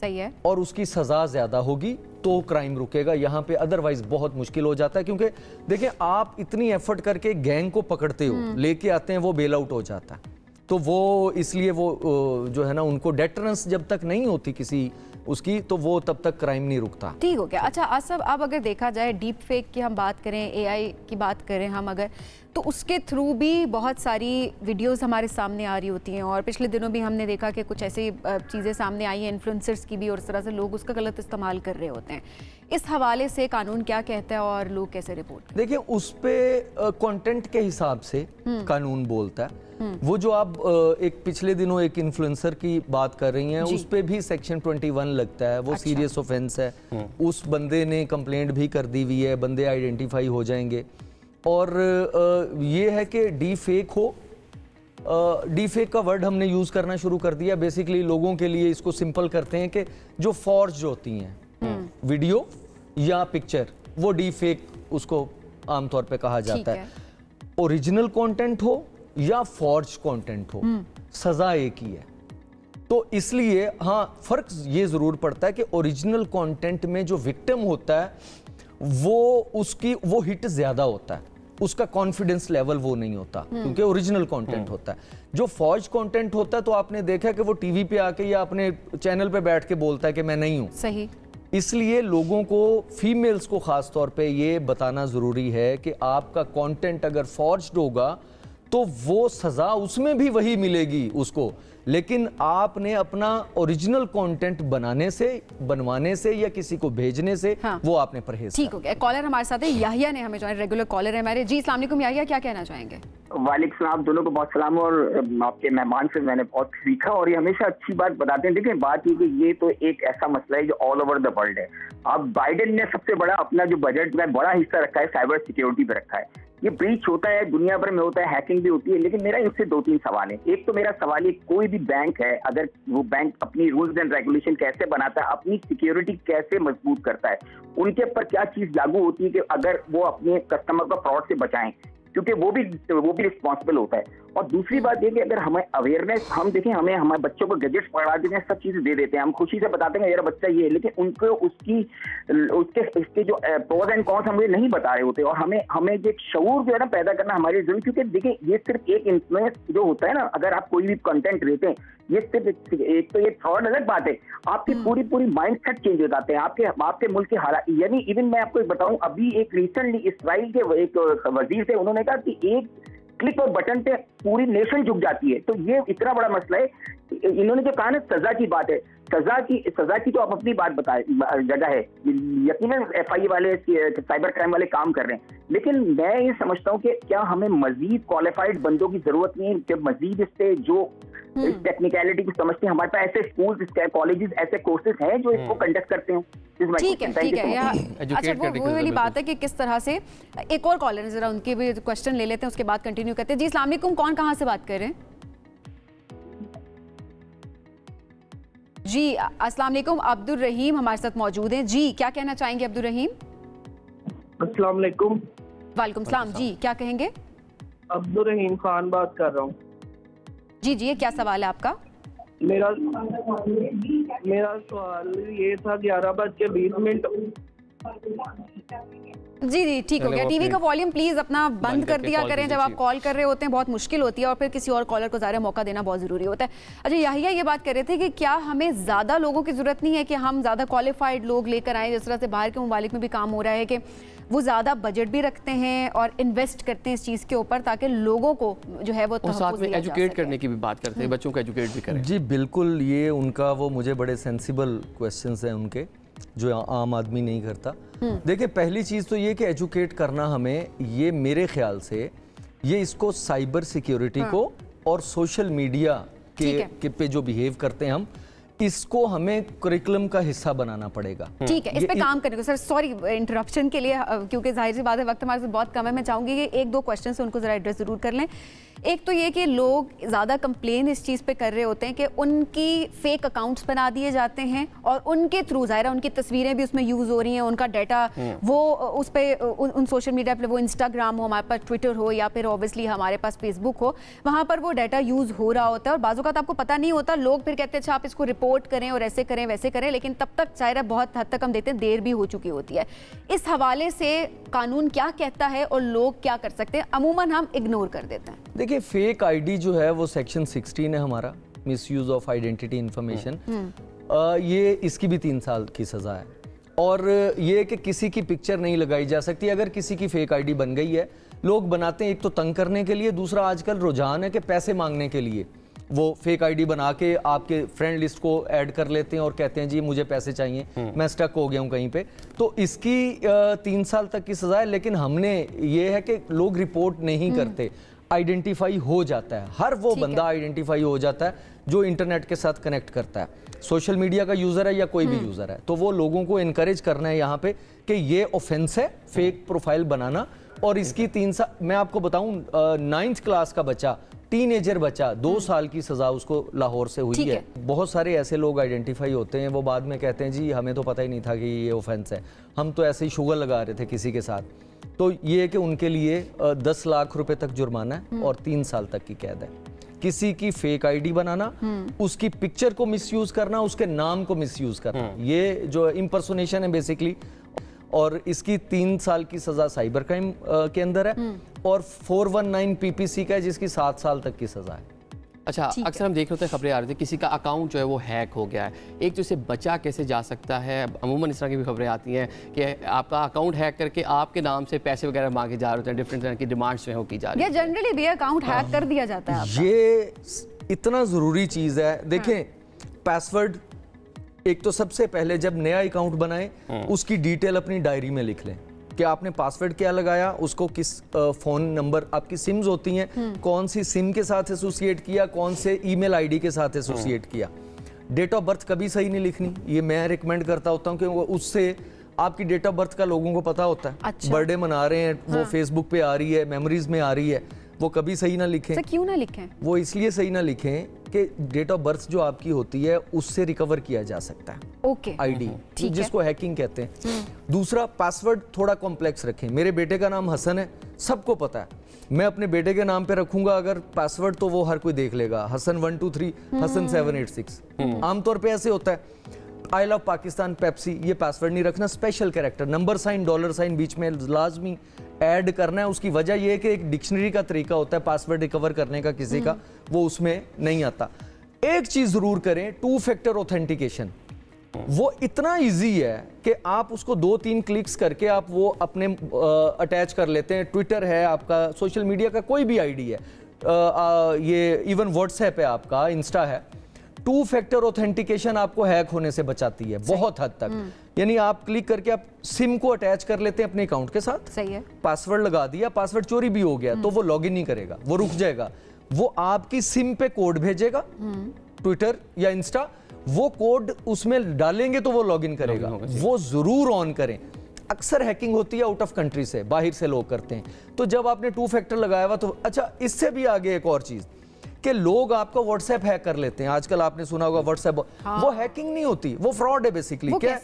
सही है, और उसकी सज़ा ज़्यादा होगी तो क्राइम रुकेगा यहाँ पे। अदरवाइज बहुत मुश्किल हो जाता है, क्योंकि देखिए आप इतनी एफर्ट करके गैंग को पकड़ते हो, लेके आते हैं, वो बेल आउट हो जाता है, तो वो इसलिए वो जो है ना, उनको डेटरेंस जब तक नहीं होती किसी उसकी, तो वो तब तक क्राइम नहीं रुकता। ठीक हो गया। अच्छा आसफ, अब अगर देखा जाए डीप फेक की हम बात करें, एआई की बात करें हम अगर, तो उसके थ्रू भी बहुत सारी वीडियोस हमारे सामने आ रही होती हैं, और पिछले दिनों भी हमने देखा कि कुछ ऐसी चीज़ें सामने आई हैं इन्फ्लुएंसर्स की भी, और इस तरह से लोग उसका गलत इस्तेमाल कर रहे होते हैं। इस हवाले से कानून क्या कहता है और लोग कैसे रिपोर्ट? देखिए उस पे कंटेंट के हिसाब से कानून बोलता है। वो जो आप एक पिछले दिनों एक इन्फ्लुएंसर की बात कर रही हैं, उस पे भी सेक्शन 21 लगता है, वो सीरियस ऑफेंस है। उस बंदे ने कंप्लेंट भी कर दी हुई है, बंदे आइडेंटिफाई हो जाएंगे। और ये है कि डी फेक हो, डी फेक का वर्ड हमने यूज़ करना शुरू कर दिया। बेसिकली लोगों के लिए इसको सिंपल करते हैं कि जो फॉर्ज होती हैं वीडियो या पिक्चर, वो डी फेक उसको आमतौर पे कहा जाता है। ओरिजिनल कंटेंट हो या फॉर्ज कंटेंट हो, सज़ा एक ही है। तो इसलिए हाँ, फ़र्क ये ज़रूर पड़ता है कि ओरिजिनल कंटेंट में जो विक्टिम होता है वो हिट ज़्यादा होता है, उसका कॉन्फिडेंस लेवल वो नहीं होता, क्योंकि ओरिजिनल कंटेंट होता है। जो फॉर्ज कंटेंट होता है तो आपने देखा कि वो टीवी पे आके या अपने चैनल पे बैठ के बोलता है कि मैं नहीं हूँ। सही। इसलिए लोगों को, फीमेल्स को खास तौर पे ये बताना ज़रूरी है कि आपका कंटेंट अगर फॉर्ज्ड होगा तो वो सज़ा उसमें भी वही मिलेगी उसको, लेकिन आपने अपना ओरिजिनल कंटेंट बनवाने से या किसी को भेजने से वो आपने परहेज। ठीक हो गया। कॉलर हमारे साथ है, याहिया ने हमें ज्वाइन, रेगुलर कॉलर है हमारे। जी अस्सलाम वालेकुम याहिया, क्या कहना चाहेंगे? वालेकुम सलाम, दोनों को बहुत सलाम। और आपके मेहमान से मैंने बहुत सीखा, और ये हमेशा अच्छी बात बताते हैं। देखिए बात ये कि ये तो एक ऐसा मसला है जो ऑल ओवर द वर्ल्ड है। अब बाइडेन ने सबसे बड़ा अपना जो बजट में बड़ा हिस्सा रखा है साइबर सिक्योरिटी पे रखा है। ये ब्रीच होता है, दुनिया भर में होता है, हैकिंग भी होती है, लेकिन मेरा इससे 2-3 सवाल है। एक तो मेरा सवाल है, कोई भी बैंक है, अगर वो बैंक अपनी रूल्स एंड रेगुलेशन कैसे बनाता है, अपनी सिक्योरिटी कैसे मजबूत करता है, उनके ऊपर क्या चीज लागू होती है कि अगर वो अपने कस्टमर को फ्रॉड से बचाएं, क्योंकि वो भी रिस्पॉन्सिबल होता है। और दूसरी बात ये कि अगर हमें अवेयरनेस, हम देखें, हमें हमारे बच्चों को गैजेट्स पढ़ा देते हैं, सब चीजें दे देते हैं, हम खुशी से बताते हैं मेरा बच्चा ये है, लेकिन उनको उसके जो प्रोज एंड कॉन्स हम नहीं बता रहे होते। और हमें जो शऊर जो है ना पैदा करना हमारी जरूरी, क्योंकि देखिए ये सिर्फ एक इन्फ्लुएंस जो होता है ना, अगर आप कोई भी कंटेंट देते हैं, ये सिर्फ एक तो ये फ्रॉड अलग बात है, आपकी पूरी माइंड सेट चेंज हो जाते हैं, आपके मुल्क के हालात। यानी इवन मैं आपको बताऊं, अभी एक रिसेंटली इसराइल के एक वजीर थे, उन्होंने कहा कि एक क्लिक और बटन पे पूरी नेशन झुक जाती है। तो ये इतना बड़ा मसला है। इन्होंने जो कहा ना सजा की बात है, सजा की तो आप अपनी बात बताए जगह है, यकीनन एफआई वाले साइबर क्राइम वाले काम कर रहे हैं, लेकिन मैं ये समझता हूँ कि क्या हमें मजीद क्वालिफाइड बंदों की जरूरत नहीं है, जब मजीद इससे जो इस टेक्निकलिटी को समझते हैं, हमारे पास ऐसे स्कूल, कॉलेजेस, ऐसे कोर्सेज हैं जो इसको कंडक्ट करते हैं। ठीक है, ठीक है। अच्छा, वो वाली बात है कि किस तरह से, एक और कॉलर है, जरा उनके भी क्वेश्चन ले लेते हैं, उसके बाद कंटिन्यू करते हैं। जी अस्सलाम वालेकुम, कौन कहाँ से बात कर रहे हैं? जी अस्सलाम वालेकुम, अब्दुल रहीम हमारे साथ मौजूद हैं। जी क्या कहना चाहेंगे अब्दुल रहीम? अस्सलाम वालेकुम। वालेकुम सलाम। जी क्या कहेंगे? अब्दुल रहीम खान बात कर रहा हूँ। जी जी, क्या सवाल है आपका? मेरा सवाल ये था, 11:20। जी जी ठीक हो गया। टीवी का वॉल्यूम प्लीज अपना बंद कर दिया करें जब आप कॉल कर रहे होते हैं, बहुत मुश्किल होती है, और फिर किसी और कॉलर को ज़्यादा मौका देना बहुत ज़रूरी होता है। अच्छा याहिया ये बात कर रहे थे कि क्या हमें ज़्यादा लोगों की ज़रूरत नहीं है कि हम ज़्यादा क्वालिफाइड लोग लेकर आए, जिस तरह से बाहर के ममालिक में भी काम हो रहा है कि वो ज़्यादा बजट भी रखते हैं और इन्वेस्ट करते हैं इस चीज़ के ऊपर, ताकि लोगों को जो है वो साथ में एजुकेट करने की भी बात करते हैं, बच्चों को एजुकेट भी करें। जी बिल्कुल, ये उनका वो मुझे बड़े सेंसिबल क्वेश्चंस हैं उनके, जो आम आदमी नहीं करता। देखिए पहली चीज़ तो ये कि एजुकेट करना हमें, ये मेरे ख्याल से ये इसको साइबर सिक्योरिटी को और सोशल मीडिया के पे जो बिहेव करते हैं हम, इसको हमें करिकुलम का हिस्सा बनाना पड़ेगा। ठीक है, इस पे काम करने को। सर सॉरी इंटरप्शन के लिए, क्योंकि जाहिर सी बात है वक्त हमारे से बहुत कम है। मैं चाहूंगी कि एक दो क्वेश्चन से उनको जरा एड्रेस जरूर कर लें। एक तो ये कि लोग ज़्यादा कंप्लेन इस चीज़ पे कर रहे होते हैं कि उनकी फेक अकाउंट्स बना दिए जाते हैं और उनके थ्रू ज़ाहिर है उनकी तस्वीरें भी उसमें यूज़ हो रही हैं, उनका डाटा वो उस पर उन सोशल मीडिया पर, वो इंस्टाग्राम हो, हमारे पास ट्विटर हो या फिर ऑब्वियसली हमारे पास फेसबुक हो, वहाँ पर वो डाटा यूज़ हो रहा होता है और बाज़ औक़ात आपको पता नहीं होता। लोग फिर कहते हैं अच्छा आप इसको रिपोर्ट करें और ऐसे करें वैसे करें, लेकिन तब तक ज़ाहिर है बहुत हद तक हम देखते हैं देर भी हो चुकी होती है। इस हवाले से कानून क्या कहता है और लोग क्या कर सकते हैं? अमूमन हम इग्नोर कर देते हैं। देखिए फेक आईडी जो है वो सेक्शन 16 है हमारा, मिसयूज ऑफ आइडेंटिटी इंफॉर्मेशन, ये इसकी भी 3 साल की सजा है। और ये कि किसी की पिक्चर नहीं लगाई जा सकती। अगर किसी की फेक आईडी बन गई है, लोग बनाते हैं एक तो तंग करने के लिए, दूसरा आजकल रुझान है कि पैसे मांगने के लिए वो फेक आईडी बना के आपके फ्रेंड लिस्ट को ऐड कर लेते हैं और कहते हैं जी मुझे पैसे चाहिए, मैं स्टक हो गया हूँ कहीं पे। तो इसकी 3 साल तक की सजा है। लेकिन हमने ये है कि लोग रिपोर्ट नहीं करते, आइडेंटिफाई हो जाता है। हर वो बंदा आइडेंटिफाई हो जाता है जो इंटरनेट के साथ कनेक्ट करता है, सोशल मीडिया का यूज़र है या कोई भी यूज़र है। तो वो लोगों को इनकरेज करना है यहाँ पे कि ये ऑफेंस है फेक प्रोफाइल बनाना। और इसकी 3 साल, मैं आपको बताऊं 9th क्लास का बच्चा, टीनेजर बच्चा, 2 साल की सजा उसको लाहौर से हुई है। बहुत सारे ऐसे लोग आइडेंटिफाई होते हैं, वो बाद में कहते हैं जी हमें तो पता ही नहीं था कि ये ऑफेंस है, हम तो ऐसे ही शुगर लगा रहे थे किसी के साथ। तो ये है कि उनके लिए 10 लाख रुपए तक जुर्माना है और 3 साल तक की कैद है। किसी की फेक आईडी बनाना, उसकी पिक्चर को मिसयूज करना, उसके नाम को मिसयूज करना, ये जो इम्पर्सोनेशन है बेसिकली। और इसकी 3 साल की सजा साइबर क्राइम के अंदर है और 419 पीपीसी का है जिसकी 7 साल तक की सजा है। अच्छा, अक्सर हम देख रहे थे, खबरें आ रही थी किसी का अकाउंट जो है वो हैक हो गया है, एक तो इसे बचा कैसे जा सकता है? अमूमन इस तरह की भी खबरें आती हैं कि आपका अकाउंट हैक करके आपके नाम से पैसे वगैरह मांगे जा रहे हैं, डिफरेंट तरह की डिमांड्स जो है वो की जा रही है। जनरली भी अकाउंट हैक कर दिया जाता है आपका। ये इतना ज़रूरी चीज़ है। देखें पासवर्ड, एक तो सबसे पहले जब नया अकाउंट बनाए उसकी डिटेल अपनी डायरी में लिख लें कि आपने पासवर्ड क्या लगाया, उसको किस फ़ोन नंबर, आपकी सिम्स होती हैं, कौन सी सिम के साथ एसोसिएट किया, कौन से ईमेल आईडी के साथ एसोसिएट किया। डेट ऑफ बर्थ कभी सही नहीं लिखनी, ये मैं रिकमेंड करता होता हूँ क्योंकि उससे आपकी डेट ऑफ बर्थ का लोगों को पता होता है। अच्छा। बर्थडे मना रहे हैं, वो फेसबुक पे आ रही है, मेमोरीज में आ रही है, वो कभी सही ना लिखें। क्यों ना लिखें? वो इसलिए सही ना लिखें कि डेट ऑफ बर्थ जो आपकी होती है उससे रिकवर किया जा सकता है। ओके। आईडी जिसको हैकिंग कहते हैं। दूसरा, पासवर्ड थोड़ा कॉम्प्लेक्स रखें। मेरे बेटे का नाम हसन है, सबको पता है, मैं अपने बेटे के नाम पे रखूंगा अगर पासवर्ड तो वो हर कोई देख लेगा, हसन 123, हसन 786। आमतौर पे ऐसे होता है। आई लव पाकिस्तान, पेप्सी, ये पासवर्ड नहीं रखना। Special character, number sign, dollar sign बीच में लाजमी ऐड करना है। उसकी वजह यह है कि एक डिक्शनरी का तरीका होता है पासवर्ड रिकवर करने का किसी का, वो उसमें नहीं आता। एक चीज जरूर करें, 2 फैक्टर ऑथेंटिकेशन। वो इतना इजी है कि आप उसको 2-3 क्लिक्स करके आप वो अपने अटैच कर लेते हैं। ट्विटर है आपका, सोशल मीडिया का कोई भी आईडी है, ये इवन व्हाट्सएप है आपका, इंस्टा है, 2 फैक्टर ऑथेंटिकेशन आपको हैक होने से बचाती है बहुत हद तक। यानी आप क्लिक करके आप सिम को अटैच कर लेते हैं अपने अकाउंट के साथ, सही है, पासवर्ड लगा दिया, पासवर्ड चोरी भी हो गया तो वो लॉगिन नहीं करेगा, वो रुक जाएगा। वो आपकी सिम पे कोड भेजेगा, ट्विटर या इंस्टा, वो कोड उसमें डालेंगे तो वो लॉगिन करेगा। वो जरूर ऑन करें। अक्सर हैकिंग होती है आउट ऑफ कंट्री से, बाहर से लोग करते हैं, तो जब आपने 2 फैक्टर लगाया हुआ तो अच्छा। इससे भी आगे एक और चीज कि लोग आपका व्हाट्सएप हैक कर लेते हैं। आजकल आपने सुना होगा व्हाट्सएप, वो हैकिंग नहीं होती, वो फ्रॉड है बेसिकली। क्या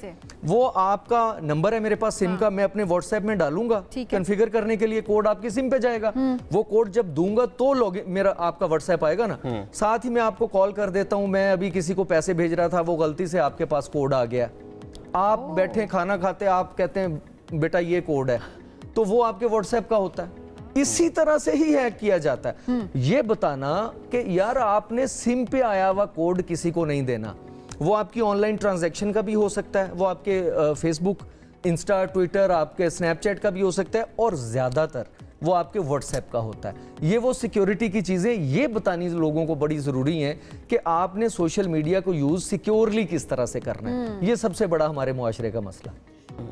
वो आपका नंबर है मेरे पास सिम का, मैं अपने व्हाट्सएप में डालूंगा, कॉन्फ़िगर करने के लिए कोड आपकी सिम पे जाएगा। वो कोड जब दूंगा तो लॉगिन मेरा आपका व्हाट्सएप आएगा ना। साथ ही मैं आपको कॉल कर देता हूं, मैं अभी किसी को पैसे भेज रहा था, वो गलती से आपके पास कोड आ गया, आप बैठे खाना खाते, आप कहते हैं बेटा ये कोड है, तो वो आपके व्हाट्सएप का होता है। इसी तरह से ही हैक किया जाता है। ये बताना कि यार आपने सिम पे आया हुआ कोड किसी को नहीं देना। वो आपकी ऑनलाइन ट्रांजैक्शन का भी हो सकता है, वो आपके फेसबुक, इंस्टा, ट्विटर, आपके स्नैपचैट का भी हो सकता है, और ज्यादातर वो आपके व्हाट्सएप का होता है। ये वो सिक्योरिटी की चीजें ये बतानी लोगों को बड़ी जरूरी है कि आपने सोशल मीडिया को यूज सिक्योरली किस तरह से करना है। ये सबसे बड़ा हमारे मुआशरे का मसला।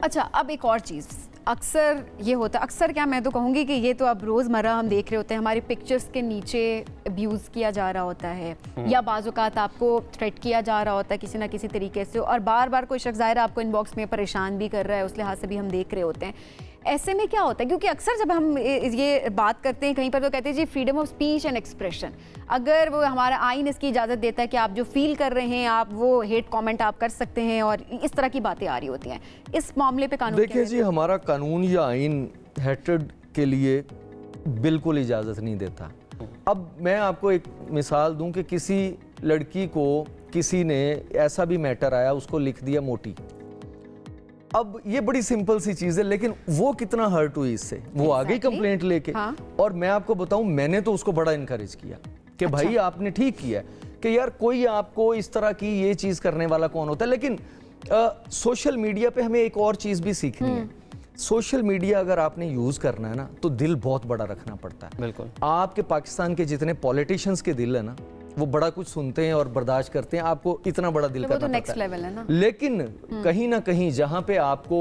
अच्छा, अब एक और चीज़ अक्सर ये होता है, अक्सर क्या मैं तो कहूँगी कि ये तो अब रोज़मर्रा हम देख रहे होते हैं, हमारी पिक्चर्स के नीचे अब्यूज़ किया जा रहा होता है या बाज़ औक़ात आपको थ्रेट किया जा रहा होता है किसी ना किसी तरीके से, और बार बार कोई शख्स ज़ाहिर आपको इनबॉक्स में परेशान भी कर रहा है, उस लिहाज से भी हम देख रहे होते हैं। ऐसे में क्या होता है, क्योंकि अक्सर जब हम ये बात करते हैं कहीं पर तो कहते हैं जी freedom of speech and expression, अगर वो हमारा आइन इसकी इजाज़त देता है कि आप जो फील कर रहे हैं आप वो हेट कमेंट आप कर सकते हैं, और इस तरह की बातें आ रही होती हैं, इस मामले पे कानून देखिए जी, हमारा कानून या आइन हेट्रेड के लिए बिल्कुल इजाज़त नहीं देता। अब मैं आपको एक मिसाल दूं कि किसी लड़की को किसी ने ऐसा भी मैटर आया, उसको लिख दिया मोटी। अब ये बड़ी सिंपल सी चीज़ है, लेकिन वो कितना हर्ट हुई इससे, वो आ गई कंप्लेंट लेके। हाँ। और मैं आपको बताऊं, मैंने तो उसको बड़ा इनकरेज किया कि अच्छा, भाई आपने ठीक किया कि यार कोई आपको इस तरह की ये चीज़ करने वाला कौन होता है। लेकिन सोशल मीडिया पे हमें एक और चीज़ भी सीखनी है। सोशल मीडिया अगर आपने यूज़ करना है ना तो दिल बहुत बड़ा रखना पड़ता है। बिल्कुल। आपके पाकिस्तान के जितने पॉलिटिशियंस के दिल है ना, वो बड़ा कुछ सुनते हैं और बर्दाश्त करते हैं, आपको इतना बड़ा दिल करना पड़ता है। लेकिन कहीं ना कहीं जहाँ पे आपको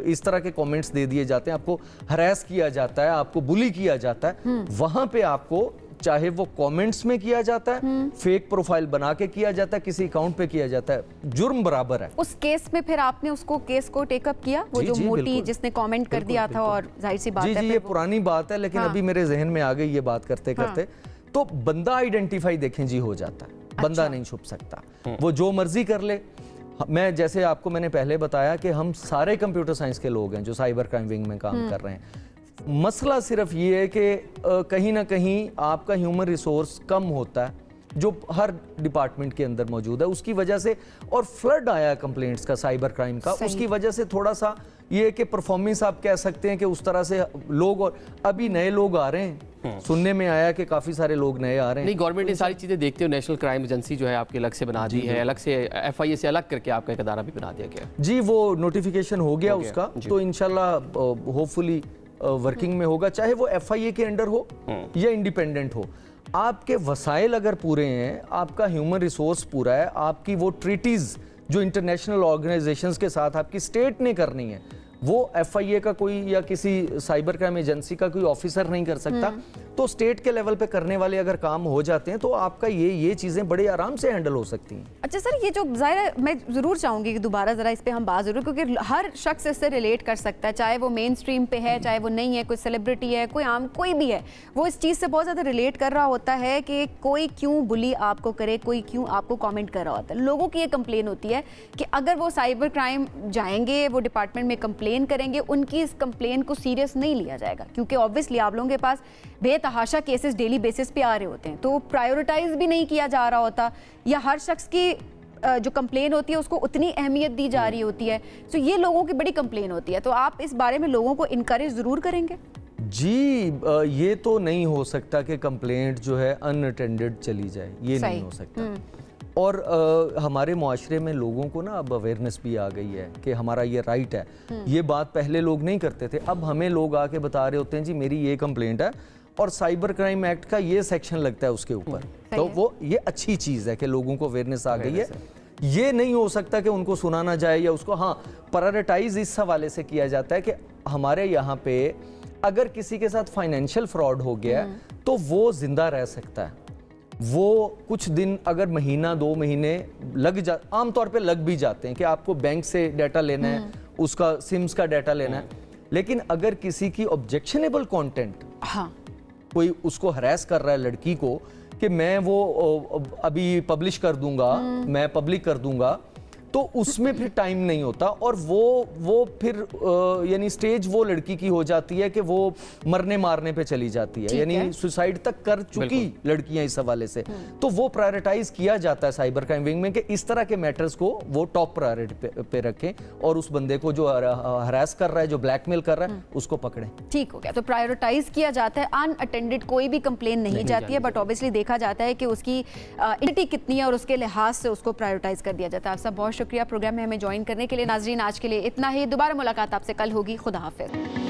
इस तरह के कमेंट्स दे दिए जाते हैं, आपको हरास किया जाता है, आपको बुली किया जाता है, वहाँ पे आपको चाहे वो कमेंट्स में किया जाता है, फेक प्रोफाइल बना के किया जाता है, किसी अकाउंट पे किया जाता है, जुर्म बराबर है। उस केस में फिर आपने उसको केस को टेकअप किया, वो जो मोटी जिसने कमेंट कर दिया था, और जाहिर सी बात है जी ये पुरानी बात है, लेकिन अभी मेरे जहन में आ गई ये बात करते करते। तो बंदा आइडेंटिफाई देखें जी हो जाता है, बंदा नहीं छुप सकता, वो जो मर्जी कर ले। मैं जैसे आपको मैंने पहले बताया कि हम सारे कंप्यूटर साइंस के लोग हैं जो साइबर क्राइम विंग में काम कर रहे हैं। मसला सिर्फ ये है कि कहीं ना कहीं आपका ह्यूमन रिसोर्स कम होता है जो हर डिपार्टमेंट के अंदर मौजूद है, उसकी वजह से, और फ्लड आया कंप्लेंट्स का साइबर क्राइम का, उसकी वजह से थोड़ा सा ये कि परफॉर्मेंस आप कह सकते हैं कि उस तरह से लोग, और अभी नए लोग आ रहे हैं, सुनने में आया कि काफ़ी सारे लोग नए आ रहे हैं। नहीं, गवर्नमेंट ने सारी चीज़ें देखते हुए नेशनल क्राइम एजेंसी जो है आपकी अलग से बना दी है, अलग से FIA से अलग करके आपका एक अदारा भी बना दिया गया जी। वो नोटिफिकेशन हो गया उसका, तो इंशाल्लाह होपफुली वर्किंग में होगा, चाहे वो FIA के अंडर हो या इंडिपेंडेंट हो। आपके वसाइल अगर पूरे हैं, आपका ह्यूमन रिसोर्स पूरा है, आपकी वो ट्रीटीज जो इंटरनेशनल ऑर्गेनाइजेशंस के साथ आपकी स्टेट ने करनी है, वो FIA का कोई या किसी साइबर क्राइम एजेंसी का कोई ऑफिसर नहीं कर सकता। तो स्टेट के लेवल पे करने वाले अगर काम हो जाते हैं तो आपका ये चीज़ें बड़े आराम से हैंडल हो सकती हैं। अच्छा सर, ये जो ज़ाहिर मैं ज़रूर चाहूँगी कि दोबारा ज़रा इस पे हम बात ज़रूर, क्योंकि हर शख्स इससे रिलेट कर सकता है, चाहे वो मेन स्ट्रीम पे है, चाहे वो नहीं है, कोई सेलिब्रिटी है, कोई आम कोई भी है, वो इस चीज़ से बहुत ज़्यादा रिलेट कर रहा होता है कि कोई क्यों बुली आपको करे, कोई क्यों आपको कॉमेंट कर रहा होता है। लोगों की ये कंप्लेन होती है कि अगर वो साइबर क्राइम जाएंगे, वो डिपार्टमेंट में कंप्लेन करेंगे, उनकी इस कंप्लेन को सीरियस नहीं लिया जाएगा, क्योंकि ऑब्वियसली आप लोगों के पास बेतहाशा केसेस डेली बेसिस पे आ रहे होते हैं, तो प्रायोरिटाइज भी नहीं किया जा रहा होता, या हर शख्स की जो कंप्लेन होती है उसको उतनी अहमियत दी जा रही होती है। तो ये लोगों की बड़ी कंप्लेन होती है, तो आप इस बारे में लोगों को इनकरेज ज़रूर करेंगे? जी, ये तो नहीं हो सकता कि कंप्लेंट जो है अनअटेंडेड चली जाए, ये नहीं हो सकता। और हमारे मुआशरे में लोगों को ना अब अवेयरनेस भी आ गई है कि हमारा ये राइट है। ये बात पहले लोग नहीं करते थे, अब हमें लोग आके बता रहे होते हैं जी मेरी ये कंप्लेंट है और साइबर क्राइम एक्ट का ये सेक्शन लगता है उसके ऊपर, तो वो ये अच्छी चीज़ है कि लोगों को अवेयरनेस आ गई है। ये नहीं हो सकता कि उनको सुना ना जाए या उसको प्रायोरिटाइज इस हवाले से किया जाता है कि हमारे यहाँ पे अगर किसी के साथ फाइनेंशियल फ्रॉड हो गया तो वो जिंदा रह सकता है, वो कुछ दिन अगर महीना 2 महीने आमतौर पे लग भी जाते हैं कि आपको बैंक से डाटा लेना है, उसका सिम्स का डाटा लेना है। लेकिन अगर किसी की ऑब्जेक्शनेबल कंटेंट, कोई उसको हरास कर रहा है लड़की को कि मैं वो अभी पब्लिश कर दूंगा, मैं पब्लिक कर दूंगा, तो उसमें फिर टाइम नहीं होता और वो फिर यानी स्टेज वो लड़की की हो जाती है कि वो मरने मारने पे चली जाती है, यानी सुसाइड तक कर चुकी लड़कियां इस हवाले से। तो वो प्रायोरिटाइज किया जाता है साइबर क्राइम विंग में कि इस तरह के मैटर्स को वो टॉप प्रायोरिटी पे रखें और उस बंदे को जो हरास कर रहा है, जो ब्लैकमेल कर रहा है, उसको पकड़ें। ठीक हो गया, तो प्रायोरिटाइज किया जाता है, अनअटेंडेड कोई भी कंप्लेन नहीं जाती है, बट ऑब्वियसली देखा जाता है कि उसकी आइडेंटिटी कितनी है और उसके लिहाज से उसको प्रायोरिटाइज कर दिया जाता है। आप सब बहुत शुक्रिया प्रोग्राम में हमें ज्वाइन करने के लिए। नाजरीन, आज के लिए इतना ही, दोबारा मुलाकात आपसे कल होगी। खुदा हाफिज।